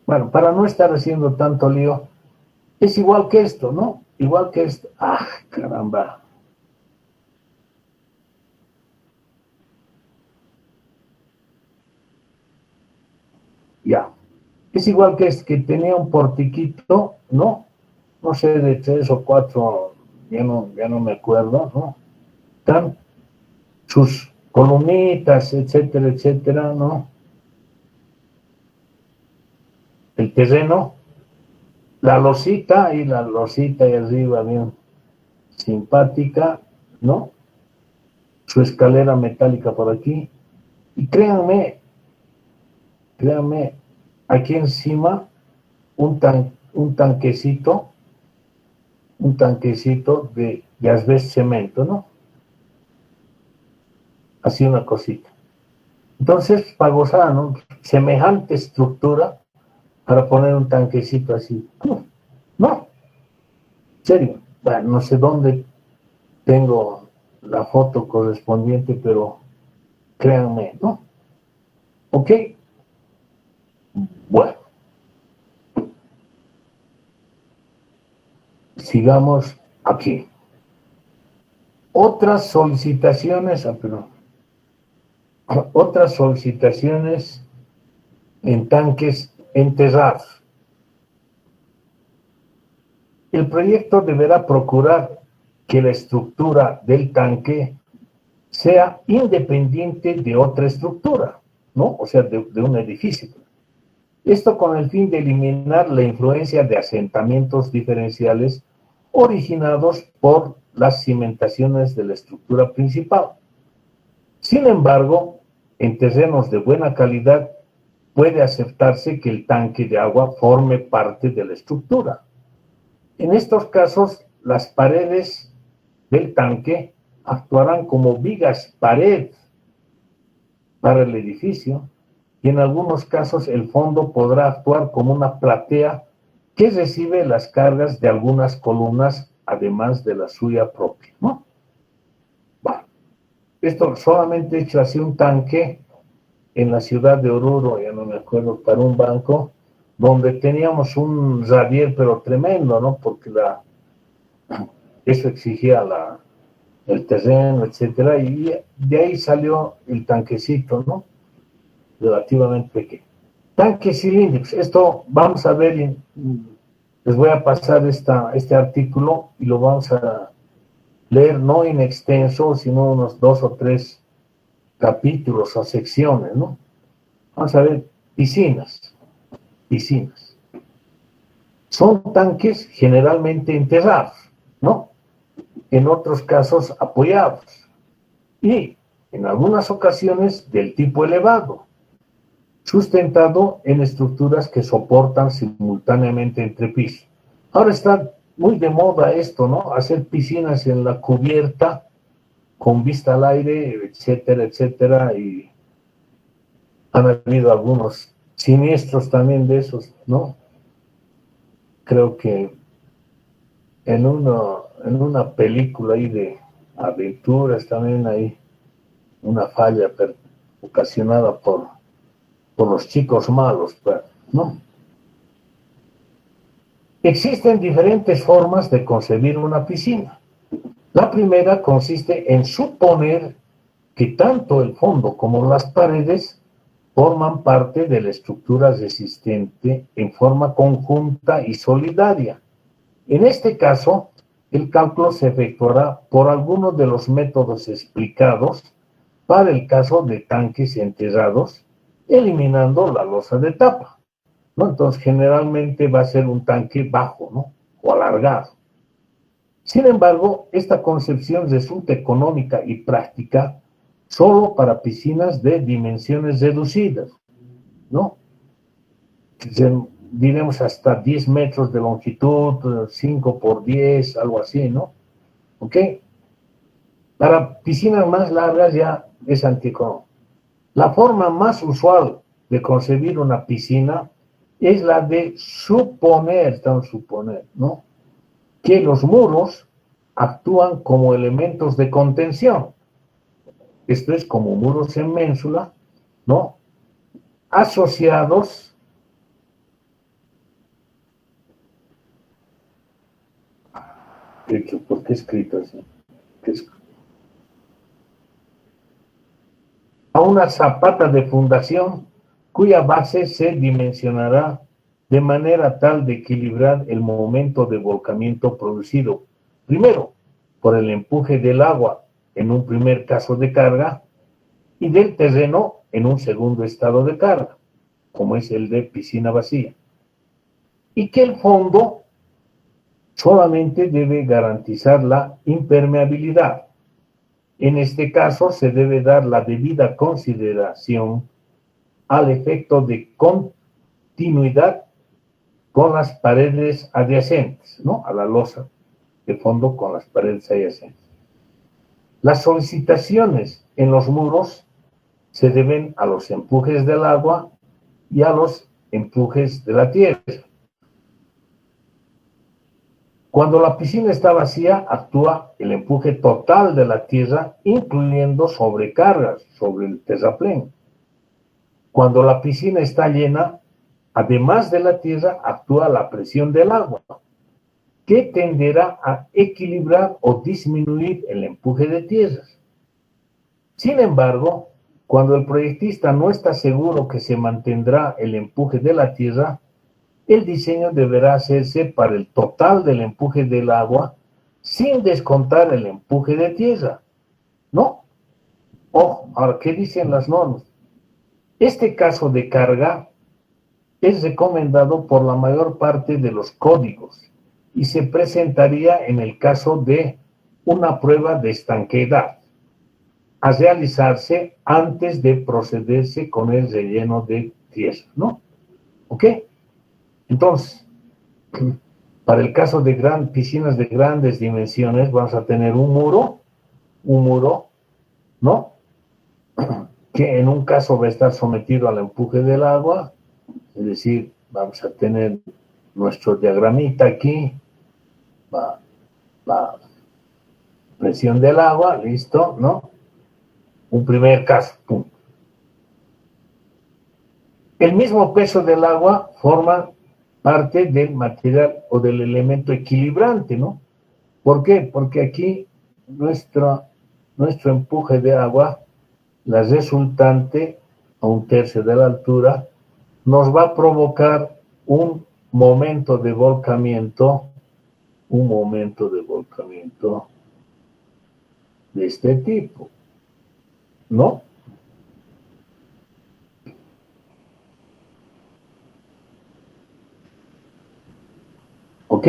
Bueno, para no estar haciendo tanto lío, es igual que esto, ¿no? Igual que esto. ¡Ah, caramba! Ya. Es igual que este que tenía un portiquito, ¿no? No sé, de 3 o 4, ya no me acuerdo, ¿no? Están sus columnitas, etcétera, etcétera, ¿no? El terreno, la losita y la losita ahí arriba, bien simpática, ¿no? Su escalera metálica por aquí. Y créanme, aquí encima un tanquecito de asbesto cemento, ¿no? Así una cosita. Entonces, para gozar, ¿no? Semejante estructura para poner un tanquecito así. No, en serio. Bueno, no sé dónde tengo la foto correspondiente, pero créanme, ¿no? ¿Ok? Bueno, sigamos aquí. Otras solicitaciones, perdón, otras solicitaciones en tanques enterrados. El proyecto deberá procurar que la estructura del tanque sea independiente de otra estructura, ¿no? O sea, de un edificio. Esto con el fin de eliminar la influencia de asentamientos diferenciales originados por las cimentaciones de la estructura principal. Sin embargo, en terrenos de buena calidad puede aceptarse que el tanque de agua forme parte de la estructura. En estos casos, las paredes del tanque actuarán como vigas pared para el edificio y en algunos casos el fondo podrá actuar como una platea que recibe las cargas de algunas columnas además de la suya propia, ¿no? Bueno, esto solamente hecho así un tanque en la ciudad de Oruro, ya no me acuerdo, para un banco, donde teníamos un radier pero tremendo, ¿no? Porque eso exigía el terreno, etcétera, y de ahí salió el tanquecito, ¿no? Relativamente pequeño. Tanques cilíndricos, esto vamos a ver, les voy a pasar este artículo y lo vamos a leer no en extenso, sino unos 2 o 3 capítulos o secciones, ¿no? Vamos a ver, piscinas. Son tanques generalmente enterrados, ¿no? En otros casos apoyados y en algunas ocasiones del tipo elevado, sustentado en estructuras que soportan simultáneamente entre pisos. Ahora está muy de moda esto, ¿no? Hacer piscinas en la cubierta con vista al aire, etcétera, etcétera, y han habido algunos siniestros también de esos, ¿no? Creo que en una película ahí de aventuras también hay una falla ocasionada por los chicos malos, ¿no? Existen diferentes formas de concebir una piscina. La primera consiste en suponer que tanto el fondo como las paredes forman parte de la estructura resistente en forma conjunta y solidaria. En este caso, el cálculo se efectuará por alguno de los métodos explicados para el caso de tanques enterrados, eliminando la losa de tapa, ¿no? Entonces, generalmente va a ser un tanque bajo, ¿no? O alargado. Sin embargo, esta concepción resulta económica y práctica solo para piscinas de dimensiones reducidas, ¿no? Diremos hasta 10 metros de longitud, 5 por 10, algo así, ¿no? ¿Ok? Para piscinas más largas ya es anticonómico. La forma más usual de concebir una piscina es la de suponer, ¿no? Que los muros actúan como elementos de contención. Esto es como muros en ménsula, ¿no? Asociados hecho, ¿por qué he escrito así? A una zapata de fundación cuya base se dimensionará de manera tal de equilibrar el momento de volcamiento producido, primero, por el empuje del agua en un primer caso de carga y del terreno en un segundo estado de carga, como es el de piscina vacía. Y que el fondo solamente debe garantizar la impermeabilidad. En este caso se debe dar la debida consideración al efecto de continuidad con las paredes adyacentes, ¿no? A la losa de fondo con las paredes adyacentes. Las solicitaciones en los muros se deben a los empujes del agua y a los empujes de la tierra. Cuando la piscina está vacía, actúa el empuje total de la tierra, incluyendo sobrecargas sobre el terraplén. Cuando la piscina está llena, además de la tierra, actúa la presión del agua, que tenderá a equilibrar o disminuir el empuje de tierras. Sin embargo, cuando el proyectista no está seguro que se mantendrá el empuje de la tierra, el diseño deberá hacerse para el total del empuje del agua sin descontar el empuje de tierra, ¿no? Ojo, ahora, ¿qué dicen las normas? Este caso de carga es recomendado por la mayor parte de los códigos y se presentaría en el caso de una prueba de estanqueidad a realizarse antes de procederse con el relleno de tierra, ¿no? ¿Ok? Entonces, para el caso de piscinas de grandes dimensiones, vamos a tener un muro, ¿no? Que en un caso va a estar sometido al empuje del agua, es decir, vamos a tener nuestro diagramita aquí, la presión del agua, listo, ¿no? Un primer caso, punto. El mismo peso del agua forma parte del material o del elemento equilibrante, ¿no? ¿Por qué? Porque aquí nuestro empuje de agua, la resultante a un tercio de la altura, nos va a provocar un momento de volcamiento de este tipo, ¿no? ¿Ok?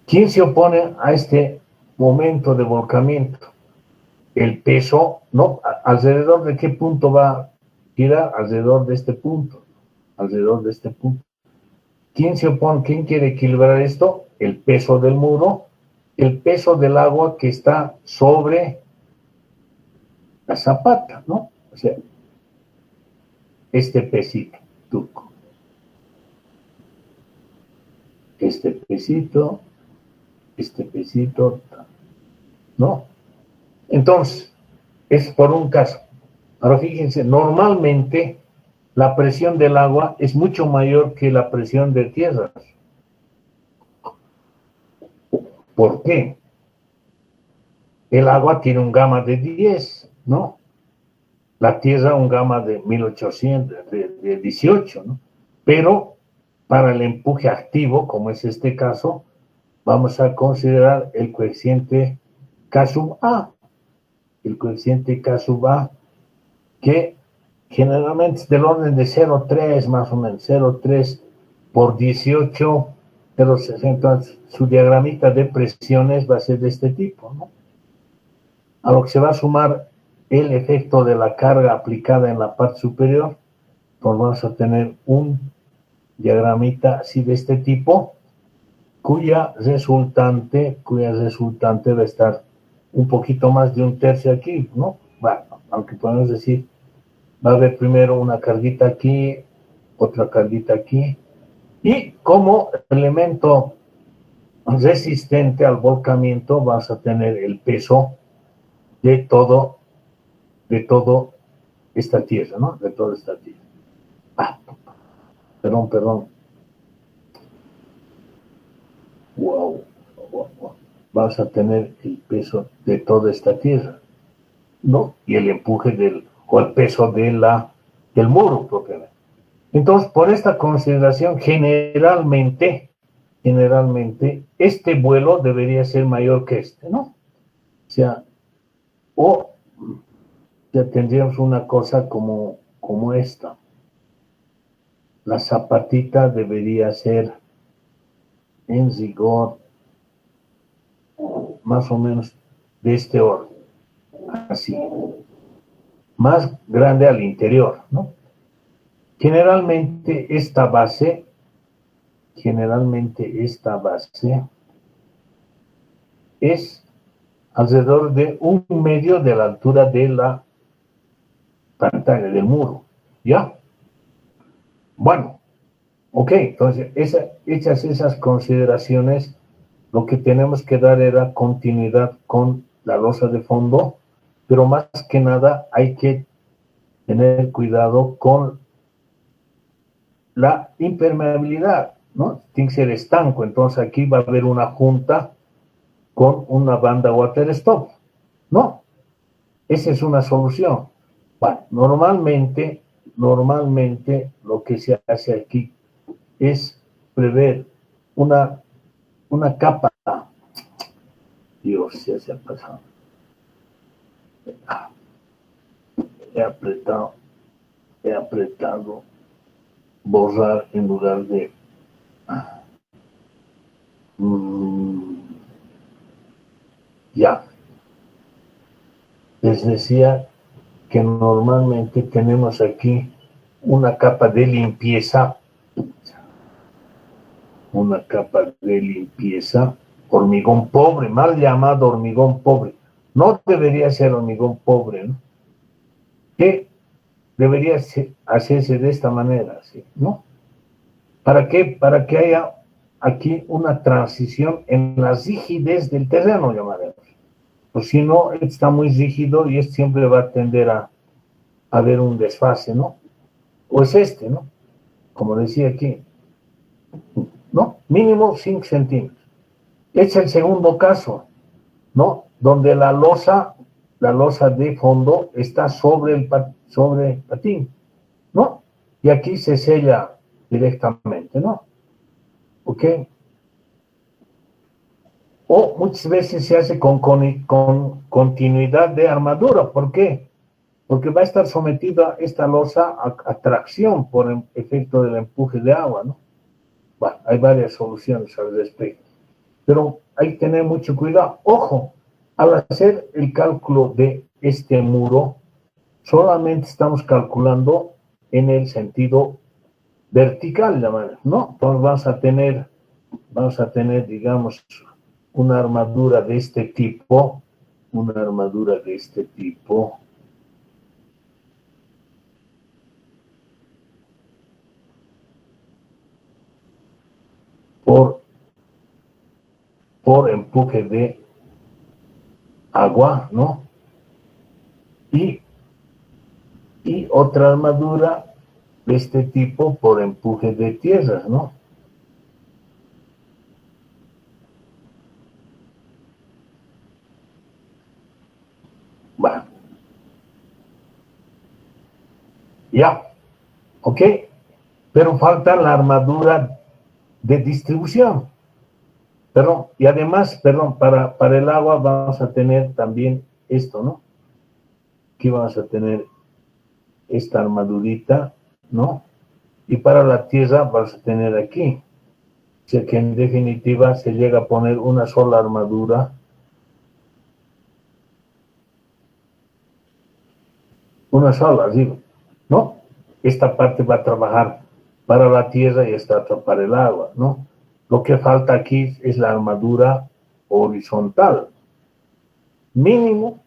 ¿Quién se opone a este momento de volcamiento? El peso, ¿no? ¿Alrededor de qué punto va a girar? Alrededor de este punto. ¿Quién se opone? ¿Quién quiere equilibrar esto? El peso del muro, el peso del agua que está sobre la zapata, ¿no? O sea, este pesito, tuco. Este pesito, ¿no? Entonces, es por un caso. Ahora fíjense, normalmente la presión del agua es mucho mayor que la presión de tierra. ¿Por qué? El agua tiene un gamma de 10, ¿no? La tierra un gamma de 1800, de 18, ¿no? Pero para el empuje activo, como es este caso, vamos a considerar el coeficiente K sub A. El coeficiente K sub A, que generalmente es del orden de 0,3, más o menos, 0,3 por 18, 0,60. Entonces, su diagramita de presiones va a ser de este tipo, ¿no? A lo que se va a sumar el efecto de la carga aplicada en la parte superior, pues vamos a tener un diagramita así de este tipo, cuya resultante va a estar un poquito más de un tercio aquí, ¿no? Bueno, aunque podemos decir, va a haber primero una carguita aquí, otra carguita aquí, y como elemento resistente al volcamiento vas a tener el peso de todo esta tierra, ¿no? De toda esta tierra. Perdón. Wow. vas a tener el peso de toda esta tierra, ¿no? Y el empuje o el peso del muro propiamente. Entonces, por esta consideración, generalmente, este vuelo debería ser mayor que este, ¿no? O sea, o ya tendríamos una cosa como esta. La zapatita debería ser, en rigor, más o menos de este orden, así, más grande al interior, ¿no? Generalmente esta base es alrededor de 1/2 de la altura de la pantalla, del muro, ¿ya? Bueno, ok, entonces, hechas esas consideraciones, lo que tenemos que dar era continuidad con la losa de fondo, pero más que nada hay que tener cuidado con la impermeabilidad, ¿no? Tiene que ser estanco, entonces aquí va a haber una junta con una banda water stop, ¿no? Esa es una solución. Bueno, normalmente lo que se hace aquí es prever una capa. Dios, ya se ha pasado. He apretado borrar en lugar de ya. Les decía que normalmente tenemos aquí una capa de limpieza, hormigón pobre, mal llamado hormigón pobre. No debería ser hormigón pobre, ¿no? Que debería hacerse de esta manera, ¿sí? ¿No? ¿Para qué? Para que haya aquí una transición en la rigidez del terreno, llamaremos. Pues si no, está muy rígido y siempre va a tender a haber un desfase, ¿no? O es este, ¿no? Como decía aquí, ¿no? Mínimo 5 centímetros. Es el segundo caso, ¿no? Donde la losa de fondo está sobre el patín, ¿no? Y aquí se sella directamente, ¿no? ¿Ok? O muchas veces se hace con continuidad de armadura. ¿Por qué? Porque va a estar sometida esta losa a tracción por el efecto del empuje de agua, ¿no? Bueno, hay varias soluciones al respecto. Pero hay que tener mucho cuidado. Ojo, al hacer el cálculo de este muro, solamente estamos calculando en el sentido vertical, ¿no? Entonces vamos a tener, digamos, una armadura de este tipo, por empuje de agua, ¿no? Y otra armadura de este tipo por empuje de tierra, ¿no? Bueno, ya, ¿ok? Pero falta la armadura de distribución. Perdón, y además, para el agua vamos a tener también esto, ¿no? Aquí vamos a tener esta armadurita, ¿no? Y para la tierra vamos a tener aquí. O sea que en definitiva se llega a poner una sola armadura, una sola, digo, ¿no? Esta parte va a trabajar para la tierra y esta otra para el agua, ¿no? Lo que falta aquí es la armadura horizontal. Mínimo,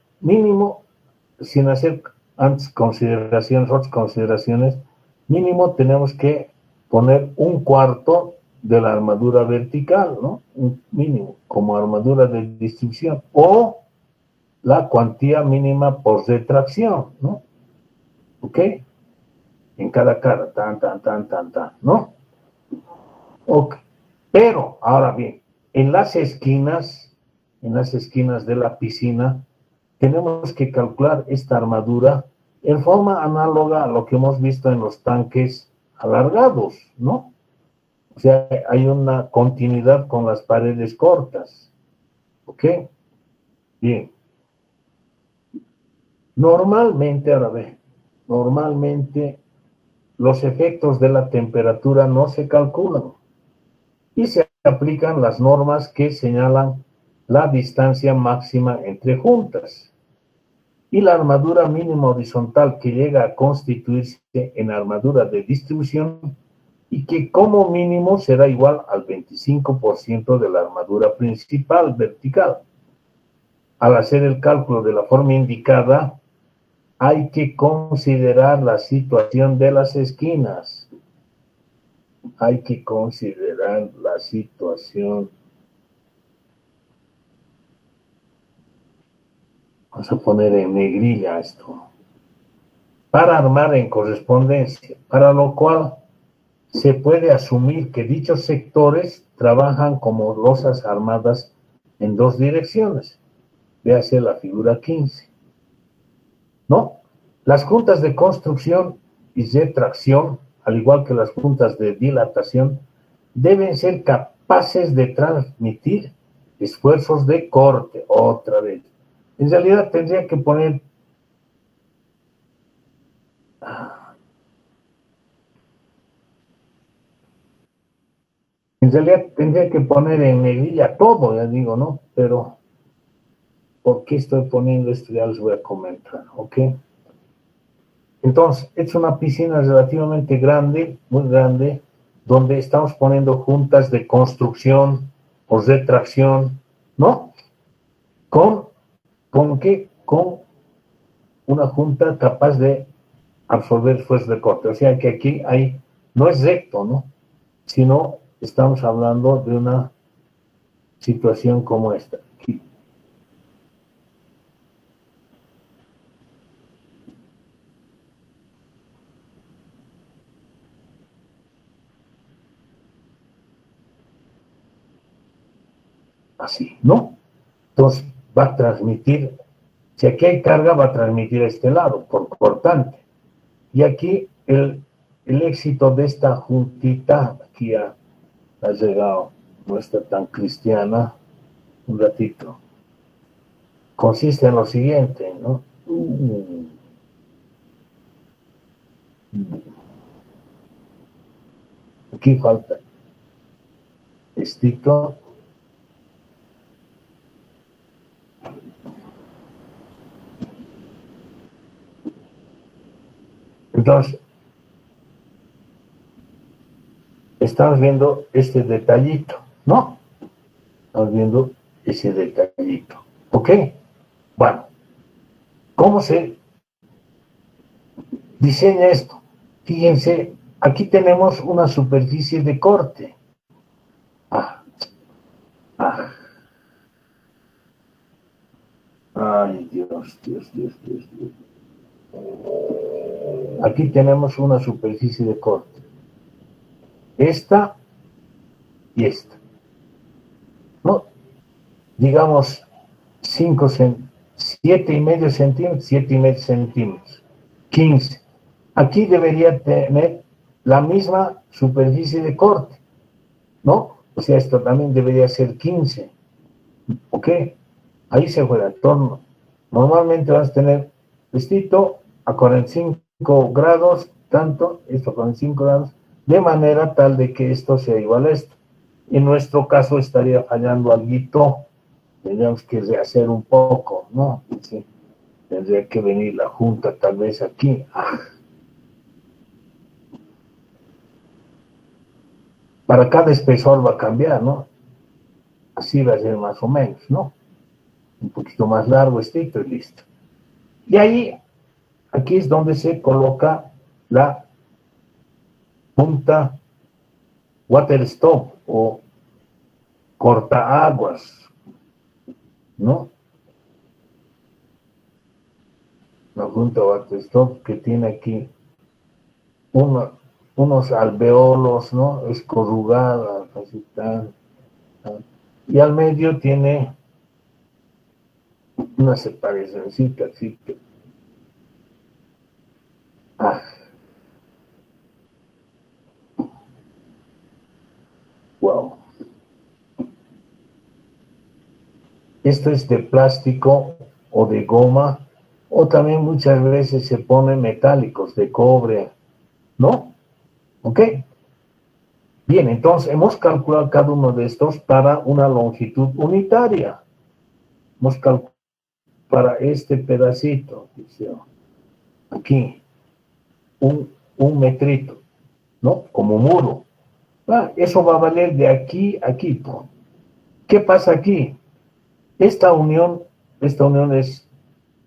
sin hacer antes otras consideraciones, mínimo tenemos que poner 1/4 de la armadura vertical, ¿no? Un mínimo, como armadura de distribución, o la cuantía mínima por retracción, ¿no? ¿Ok? En cada cara, ¿no? Ok. Pero, ahora bien, en las esquinas de la piscina, tenemos que calcular esta armadura en forma análoga a lo que hemos visto en los tanques alargados, ¿no? O sea, hay una continuidad con las paredes cortas, ¿ok? Bien. Normalmente, ahora ve, normalmente los efectos de la temperatura no se calculan y se aplican las normas que señalan la distancia máxima entre juntas y la armadura mínima horizontal que llega a constituirse en armadura de distribución y que como mínimo será igual al 25% de la armadura principal vertical. Al hacer el cálculo de la forma indicada, hay que considerar la situación de las esquinas. Hay que considerar la situación. Vamos a poner en negrilla esto. Para armar en correspondencia, para lo cual se puede asumir que dichos sectores trabajan como losas armadas en dos direcciones. Véase la figura 15. ¿No? Las juntas de construcción y retracción, al igual que las juntas de dilatación, deben ser capaces de transmitir esfuerzos de corte, otra vez. En realidad tendría que poner en negrilla todo, ya digo, ¿no? Pero, ¿por qué estoy poniendo esto? Ya les voy a comentar, ¿ok? Entonces, es una piscina relativamente grande, muy grande, donde estamos poniendo juntas de construcción o retracción, ¿no? ¿Con qué? Con una junta capaz de absorber esfuerzos de corte. O sea que aquí no es recto, ¿no? Sino estamos hablando de una situación como esta. Aquí. Así, ¿no? Entonces va a transmitir, si aquí hay carga, va a transmitir a este lado, por cortante. Y aquí el éxito de esta juntita, aquí ha llegado, no está tan cristiana, un ratito, consiste en lo siguiente, ¿no? Aquí falta estito. Entonces, estamos viendo este detallito, ¿no? Estamos viendo ese detallito, ¿ok? Bueno, ¿cómo se diseña esto? Fíjense, aquí tenemos una superficie de corte. Ay, Dios. Aquí tenemos una superficie de corte. Esta y esta. ¿No? Digamos 7,5 centímetros, 7,5 centímetros. 15. Aquí debería tener la misma superficie de corte, ¿no? O sea, esto también debería ser 15. ¿Ok? Ahí se juega el torno. Normalmente vas a tener vestido a 45 grados, tanto, esto a 45 grados, de manera tal de que esto sea igual a esto. En nuestro caso estaría fallando algo, tendríamos que rehacer un poco, ¿no? Sí. Tendría que venir la junta tal vez aquí. Para cada espesor va a cambiar, ¿no? Así va a ser más o menos, ¿no? Un poquito más largo, estricto y listo. Y ahí, aquí es donde se coloca la punta water stop o cortaaguas, ¿no? La punta water stop que tiene aquí unos alveolos, ¿no? Es corrugada, así tan. y al medio tiene una separacióncita, así que... Wow. Esto es de plástico o de goma, o también muchas veces se ponen metálicos, de cobre, ¿no? ¿Ok? Bien, entonces hemos calculado cada uno de estos para una longitud unitaria. Hemos calculado para este pedacito, aquí, un metrito, ¿no? Como muro. Eso va a valer de aquí a aquí. ¿Qué pasa aquí? Esta unión es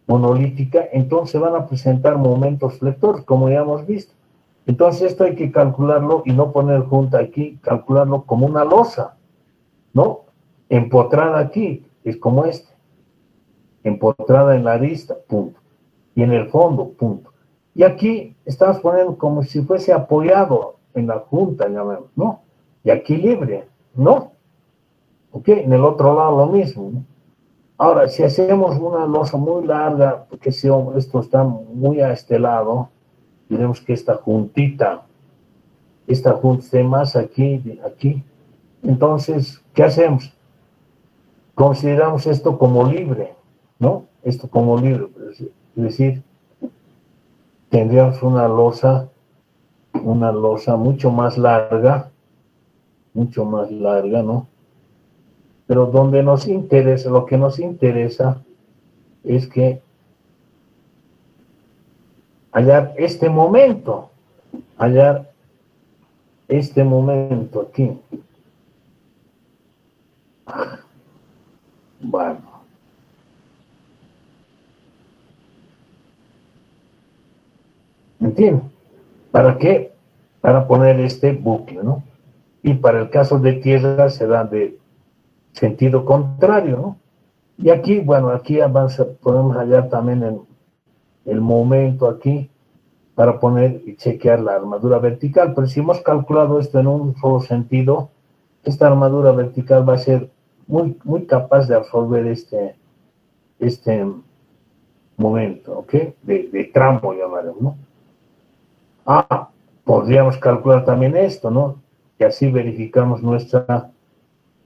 monolítica, entonces se van a presentar momentos flectores, como ya hemos visto. Entonces esto hay que calcularlo y no poner junta aquí, calcularlo como una losa, ¿no? Empotrada aquí, es como este, empotrada en la arista, punto. Y en el fondo, punto. Y aquí estamos poniendo como si fuese apoyado en la junta, llamemos, ¿no? Y aquí libre, ¿no? ¿Ok? En el otro lado lo mismo, ¿no? Ahora, si hacemos una losa muy larga, porque si esto está muy a este lado, tenemos que esta junta esté más aquí, aquí. Entonces, ¿qué hacemos? Consideramos esto como libre, ¿no? Esto como libre, es decir, tendríamos una losa mucho más larga, ¿no? Pero donde nos interesa, lo que nos interesa es que hallar este momento aquí. Bueno. ¿Entienden? ¿Para qué? Para poner este bucle, ¿no? Y para el caso de tierra será de sentido contrario, ¿no? Y aquí, bueno, aquí podemos hallar también el momento aquí para poner y chequear la armadura vertical. Pero si hemos calculado esto en un solo sentido, esta armadura vertical va a ser muy, muy capaz de absorber este momento, ¿ok? De tramo, llamaremos, ¿no? Podríamos calcular también esto, ¿no? Y así verificamos nuestra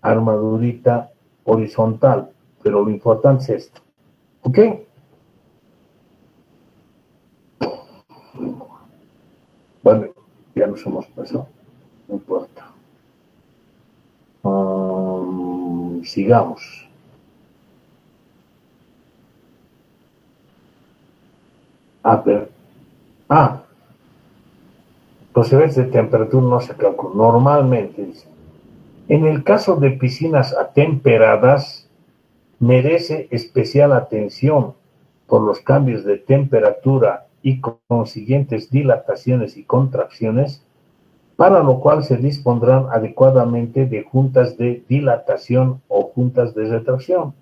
armadurita horizontal. Pero lo importante es esto, ¿ok? Bueno, ya nos hemos pasado, no importa. Sigamos. Pero, los niveles de temperatura no se calculan. Normalmente, dice. En el caso de piscinas atemperadas, merece especial atención por los cambios de temperatura y consiguientes dilataciones y contracciones, para lo cual se dispondrán adecuadamente de juntas de dilatación o juntas de retracción,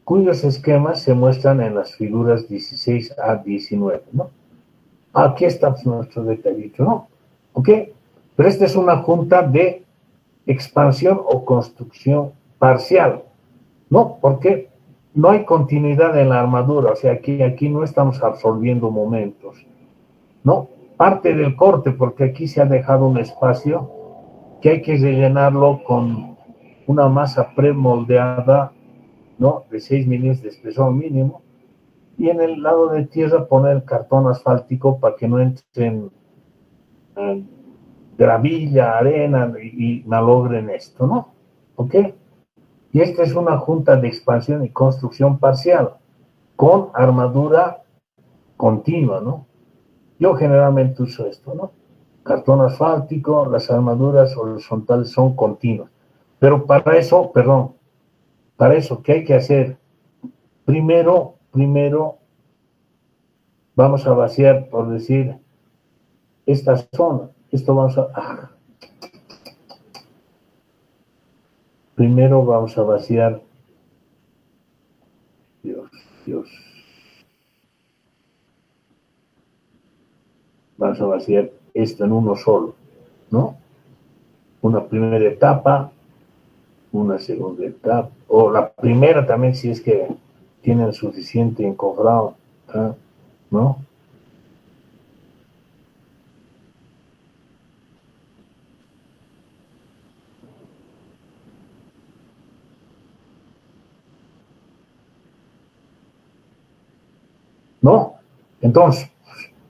cuyos esquemas se muestran en las figuras 16 a 19, ¿no? Aquí está nuestro detallito, ¿no? ¿Ok? Pero esta es una junta de expansión o construcción parcial, ¿no? Porque no hay continuidad en la armadura, o sea, aquí no estamos absorbiendo momentos, ¿no? Parte del corte, porque aquí se ha dejado un espacio que hay que rellenarlo con una masa premoldeada, ¿no? De 6 milímetros de espesor mínimo, y en el lado de tierra poner cartón asfáltico para que no entren gravilla, arena y malogren esto, ¿no? ¿Ok? Y esta es una junta de expansión y construcción parcial con armadura continua, ¿no? Yo generalmente uso esto, ¿no? Cartón asfáltico, las armaduras horizontales son continuas. Pero para eso, ¿qué hay que hacer? Primero vamos a vaciar, por decir, esta zona. Esto vamos a... Primero vamos a vaciar... Dios. Vamos a vaciar esto en uno solo, ¿no? Una primera etapa, una segunda etapa, o la primera también si es que tienen suficiente encofrado, ¿no? ¿No? Entonces,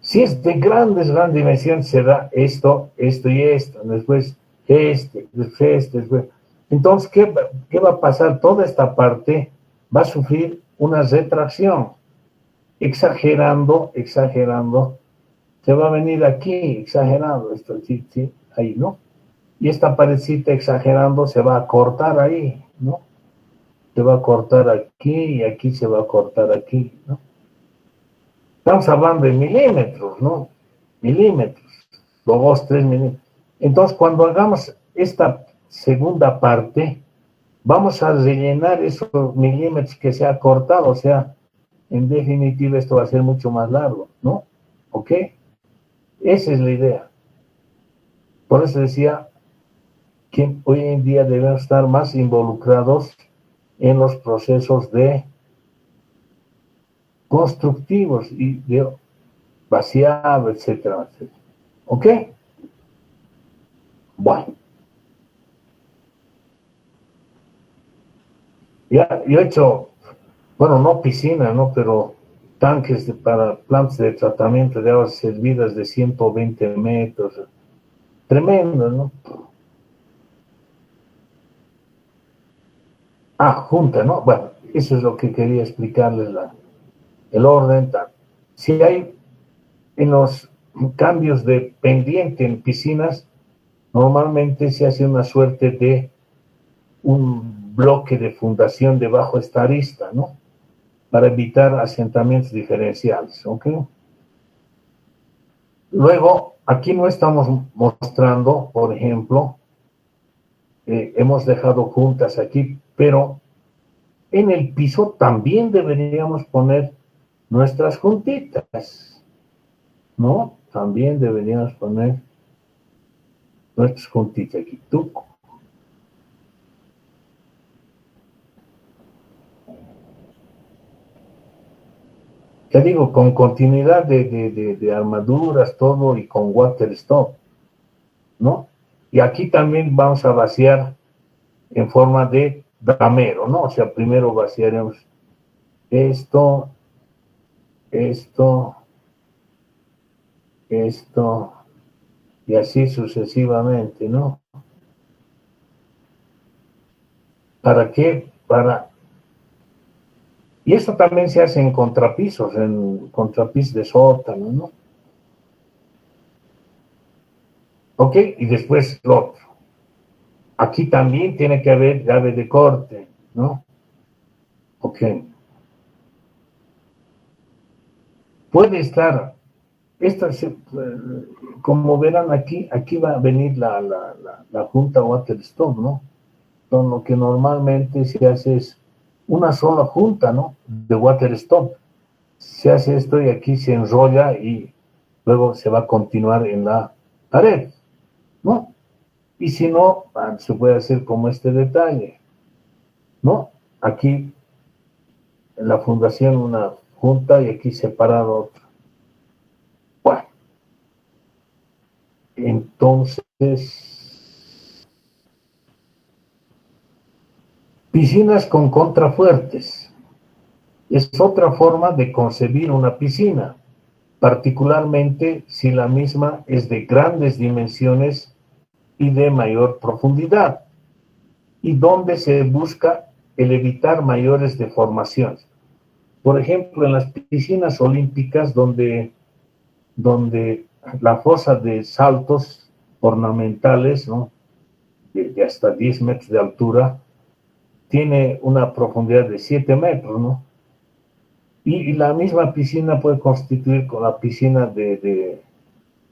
si es de gran dimensión, se da esto, esto y esto, después después. Entonces, ¿qué va a pasar? Toda esta parte va a sufrir una retracción, exagerando, se va a venir aquí, exagerando, esto, sí, ahí, ¿no? Y esta paredcita exagerando se va a cortar ahí, ¿no? Se va a cortar aquí y aquí se va a cortar aquí, ¿no? Estamos hablando de milímetros, ¿no? Milímetros, 2, 3 milímetros. Entonces, cuando hagamos esta segunda parte, vamos a rellenar esos milímetros que se ha cortado, o sea, en definitiva esto va a ser mucho más largo, ¿no? ¿Ok? Esa es la idea. Por eso decía que hoy en día debemos estar más involucrados en los procesos de constructivos y de vaciado, etcétera, etcétera. ¿Ok? Bueno. Ya, yo he hecho, bueno, no piscina, ¿no? Pero tanques para plantas de tratamiento de aguas servidas de 120 metros. Tremendo, ¿no? Junta, ¿no? Bueno, eso es lo que quería explicarles, el orden. Si hay en los cambios de pendiente en piscinas, normalmente se hace una suerte de un bloque de fundación debajo de esta arista, ¿no? Para evitar asentamientos diferenciales, ¿ok? Luego, aquí no estamos mostrando, por ejemplo, hemos dejado juntas aquí, pero en el piso también deberíamos poner nuestras juntitas, ¿no? También deberíamos poner nuestras juntitas aquí. Tú. Te digo, con continuidad de armaduras, todo, y con water stop, ¿no? Y aquí también vamos a vaciar en forma de damero, ¿no? O sea, primero vaciaremos esto, y así sucesivamente, ¿no? ¿Para qué? Y eso también se hace en contrapisos de sótano, ¿no? ¿Ok? Y después lo otro. Aquí también tiene que haber llave de corte, ¿no? Ok. Puede estar, como verán aquí va a venir la junta water stop, ¿no? Con lo que normalmente se hace es una sola junta, ¿no? De water stop. Se hace esto y aquí se enrolla y luego se va a continuar en la pared, ¿no? Y si no, se puede hacer como este detalle, ¿no? Aquí en la fundación una junta y aquí separado otra. Bueno, entonces, piscinas con contrafuertes. Es otra forma de concebir una piscina, particularmente si la misma es de grandes dimensiones y de mayor profundidad, y donde se busca el evitar mayores deformaciones. Por ejemplo, en las piscinas olímpicas, donde la fosa de saltos ornamentales, ¿no? de hasta 10 metros de altura, tiene una profundidad de 7 metros, ¿no? Y la misma piscina puede constituir con la piscina de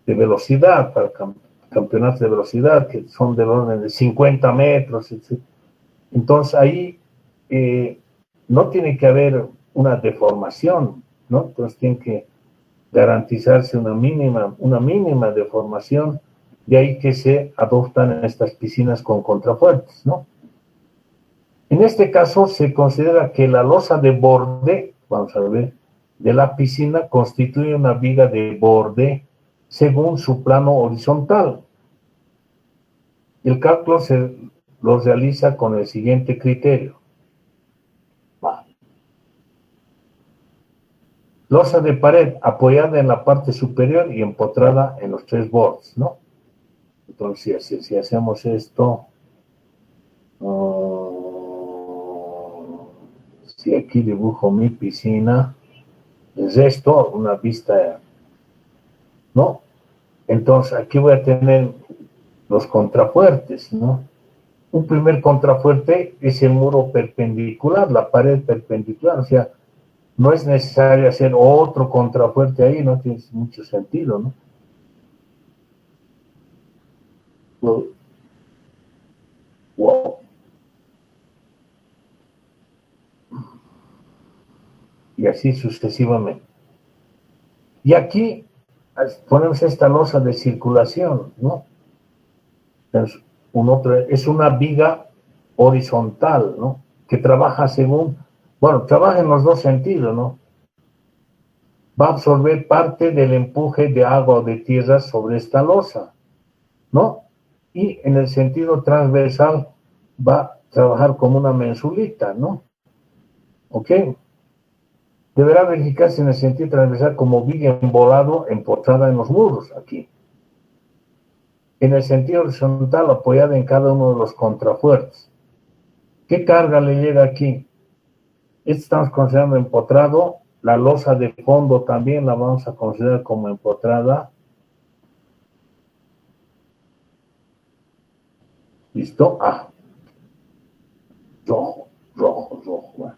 velocidad, para campeonatos de velocidad, que son del orden de 50 metros, etc. Entonces ahí no tiene que haber una deformación, ¿no? Entonces tiene que garantizarse una mínima deformación, de ahí que se adoptan estas piscinas con contrafuertes, ¿no? En este caso se considera que la losa de borde, vamos a ver, de la piscina constituye una viga de borde según su plano horizontal. El cálculo se lo realiza con el siguiente criterio. Losa de pared apoyada en la parte superior y empotrada en los tres bordes, ¿no? Entonces, si hacemos esto, si aquí dibujo mi piscina, es esto, una vista, ¿no? Entonces, aquí voy a tener los contrafuertes, ¿no? Un primer contrafuerte es el muro perpendicular, la pared perpendicular, o sea, no es necesario hacer otro contrafuerte ahí, no tiene mucho sentido, ¿no? Wow. Y así sucesivamente. Y aquí ponemos esta losa de circulación, ¿no? Es una viga horizontal, ¿no? Que trabaja según, bueno, trabaja en los dos sentidos, ¿no? Va a absorber parte del empuje de agua o de tierra sobre esta losa, ¿no? Y en el sentido transversal va a trabajar como una mensulita, ¿no? ¿Ok? Deberá verificarse en el sentido transversal como viga embolado empotrada en los muros, aquí. En el sentido horizontal apoyada en cada uno de los contrafuertes. ¿Qué carga le llega aquí? Estamos considerando empotrado. La losa de fondo también la vamos a considerar como empotrada. ¿Listo? Rojo, rojo, rojo.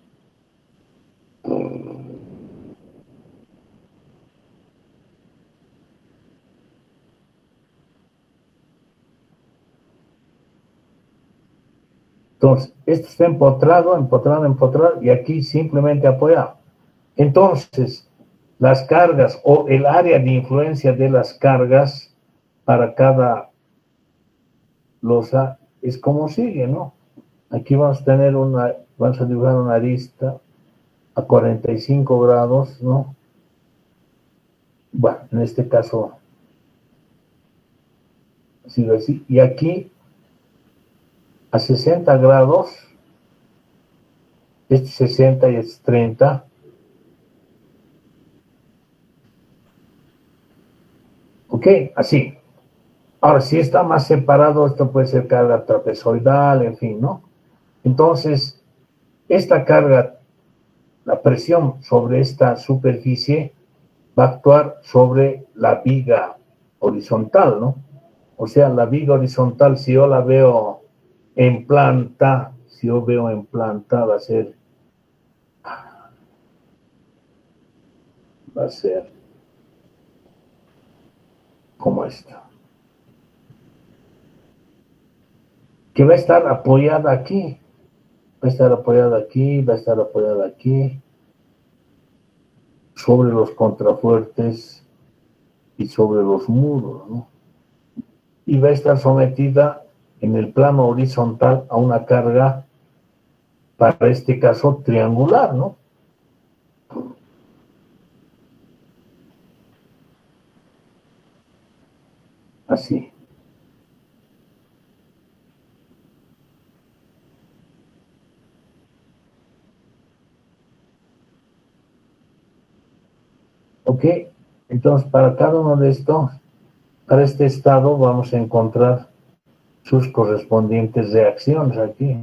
Entonces, esto está empotrado, empotrado, empotrado, y aquí simplemente apoyado. Entonces, las cargas o el área de influencia de las cargas para cada losa es como sigue, ¿no? Aquí vamos a dibujar una arista a 45 grados, ¿no? Bueno, en este caso, sigue así. Y aquí, a 60 grados, este 60 y este 30. Ok, así. Ahora, si está más separado, esto puede ser carga trapezoidal, en fin, ¿no? Entonces, esta carga, la presión sobre esta superficie va a actuar sobre la viga horizontal, ¿no? O sea, la viga horizontal, si yo la veo en planta, va a ser como esta. Que va a estar apoyada aquí, va a estar apoyada aquí, va a estar apoyada aquí, sobre los contrafuertes y sobre los muros, ¿no? Y va a estar sometida en el plano horizontal a una carga, para este caso, triangular, ¿no? Así. ¿Ok? Entonces, para cada uno de estos, para este estado, vamos a encontrar sus correspondientes reacciones aquí,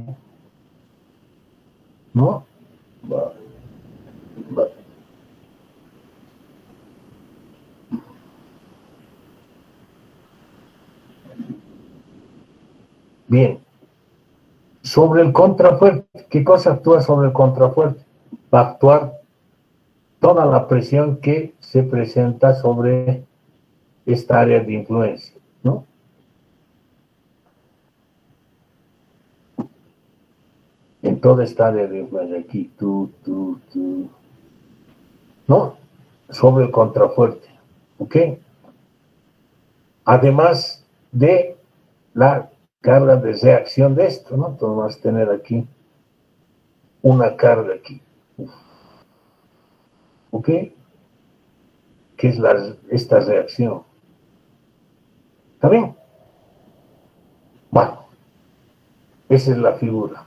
¿no? Bien. Sobre el contrafuerte, ¿qué cosa actúa sobre el contrafuerte? Va a actuar toda la presión que se presenta sobre esta área de influencia, ¿no? En toda esta área de influencia, aquí, ¿no? Sobre el contrafuerte, ¿ok? Además de la carga de reacción de esto, ¿no? Entonces vamos a tener aquí una carga aquí. ¿Ok? ¿Qué es esta reacción? ¿Está bien? Bueno, esa es la figura.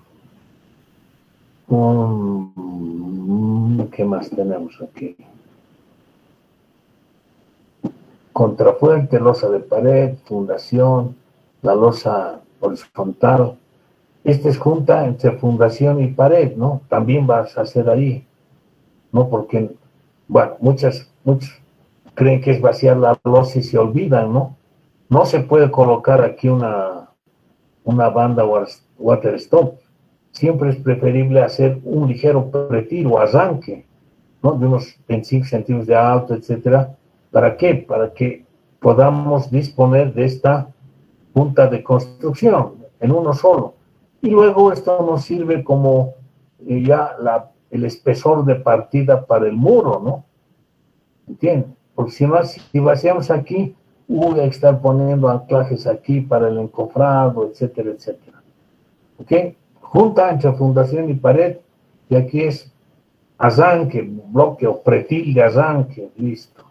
¿Qué más tenemos aquí? Contrafuerte, losa de pared, fundación, la losa horizontal. Esta es junta entre fundación y pared, ¿no? También vas a hacer ahí, ¿no? Porque, bueno, muchos creen que es vaciar la losa y se olvidan, ¿no? No se puede colocar aquí una banda water stop. Siempre es preferible hacer un ligero retiro, arranque, ¿no? De unos 25 centímetros de alto, etcétera. ¿Para qué? Para que podamos disponer de esta punta de construcción en uno solo. Y luego esto nos sirve como ya el espesor de partida para el muro, ¿no? ¿Entiendes? Porque si vaciamos aquí, voy a estar poniendo anclajes aquí para el encofrado, etcétera, etcétera. ¿Ok? Junta entre fundación y pared, y aquí es arranque, bloque o pretil de arranque, listo.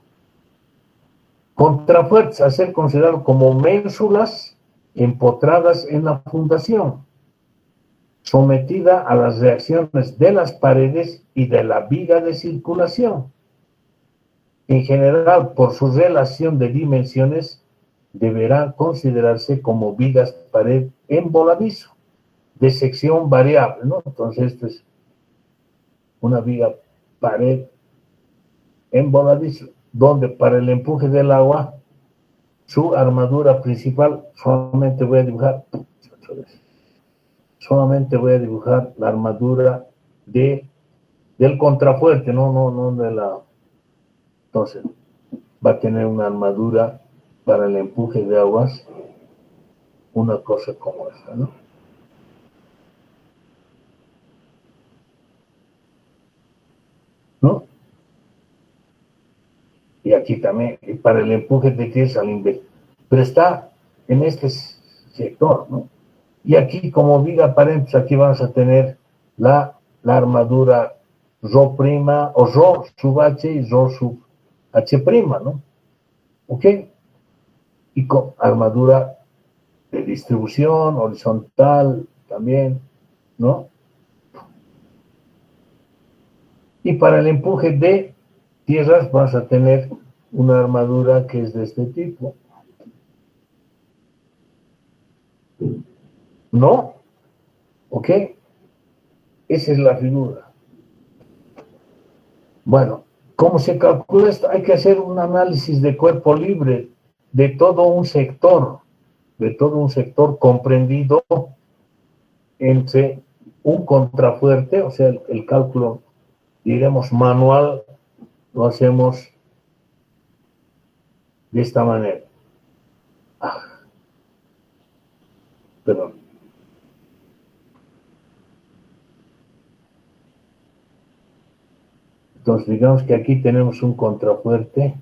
Contrafuertes a ser considerado como ménsulas empotradas en la fundación, sometida a las reacciones de las paredes y de la viga de circulación. En general, por su relación de dimensiones, deberán considerarse como vigas pared en voladizo, de sección variable, ¿no? Entonces, esto es una viga pared en voladizo, donde para el empuje del agua, su armadura principal, solamente voy a dibujar la armadura del contrafuerte, no de la... Entonces, va a tener una armadura para el empuje de aguas, una cosa como esta, ¿no? ¿No? Y aquí también, para el empuje de tierra al inverno. Pero está en este sector, ¿no? Y aquí, como viga paréntesis, aquí vamos a tener la armadura Rho prima, o Rho sub H y Rho sub H prima, ¿no? ¿Ok? Y con armadura de distribución horizontal también, ¿no? Y para el empuje de tierras vas a tener una armadura que es de este tipo. ¿No? ¿Ok? Esa es la figura. Bueno, ¿cómo se calcula esto? Hay que hacer un análisis de cuerpo libre de todo un sector comprendido entre un contrafuerte, o sea, el cálculo, diremos, manual, lo hacemos de esta manera. Perdón. Entonces, digamos que aquí tenemos un contrafuerte,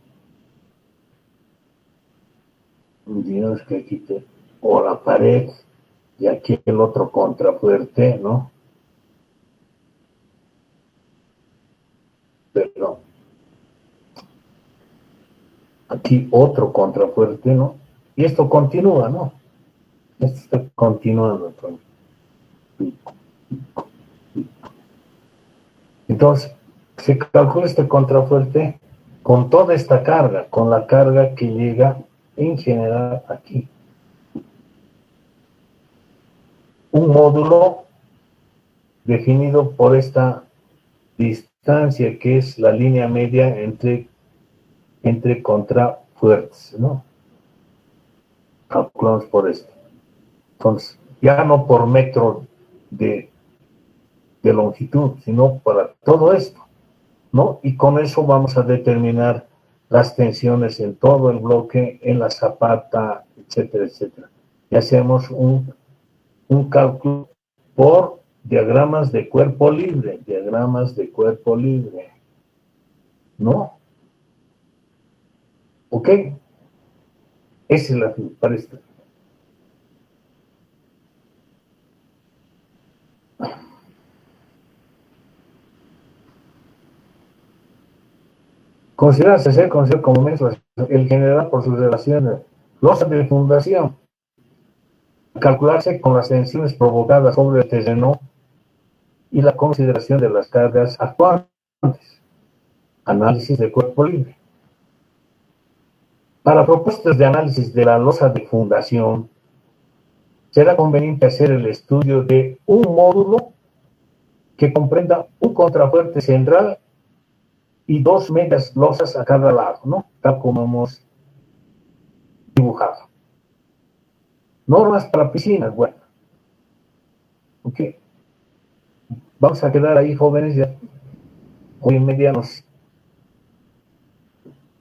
digamos que aquí o la pared, y aquí el otro contrafuerte, ¿no? Perdón. Aquí otro contrafuerte, ¿no? Y esto continúa, ¿no? Esto está continuando. Entonces, se calcula este contrafuerte con toda esta carga, con la carga que llega en general aquí. Un módulo definido por esta distancia que es la línea media entre contrafuertes, ¿no? Calculamos por esto. Entonces, ya no por metro de longitud, sino para todo esto, ¿no? Y con eso vamos a determinar las tensiones en todo el bloque, en la zapata, etcétera, etcétera. Y hacemos un cálculo por diagramas de cuerpo libre, ¿no? ¿Ok? Esa es la para esto. considerarse ser conocido como el general por sus relaciones, losas de fundación, calcularse con las tensiones provocadas sobre el terreno y la consideración de las cargas actuantes, análisis de cuerpo libre. Para propuestas de análisis de la losa de fundación, será conveniente hacer el estudio de un módulo que comprenda un contrafuerte central y dos medias losas a cada lado, ¿no? Tal como hemos dibujado. Normas para piscinas, bueno. Ok. Vamos a quedar ahí, jóvenes, ya. Hoy en medianos.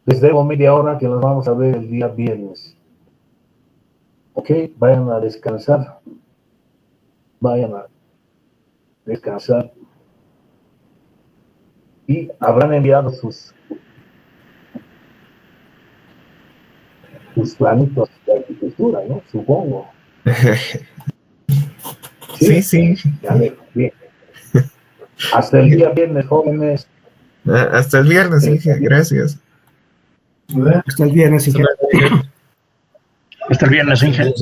Les debo media hora que nos vamos a ver el día viernes. Ok, vayan a descansar. Vayan a descansar. Y habrán enviado sus planitos de arquitectura, ¿no? Supongo. Sí, sí. Dale, bien. Hasta el día viernes, jóvenes. Hasta el viernes, Inge. Gracias. Hasta el viernes, Inge. Hasta Hasta el viernes, Inge.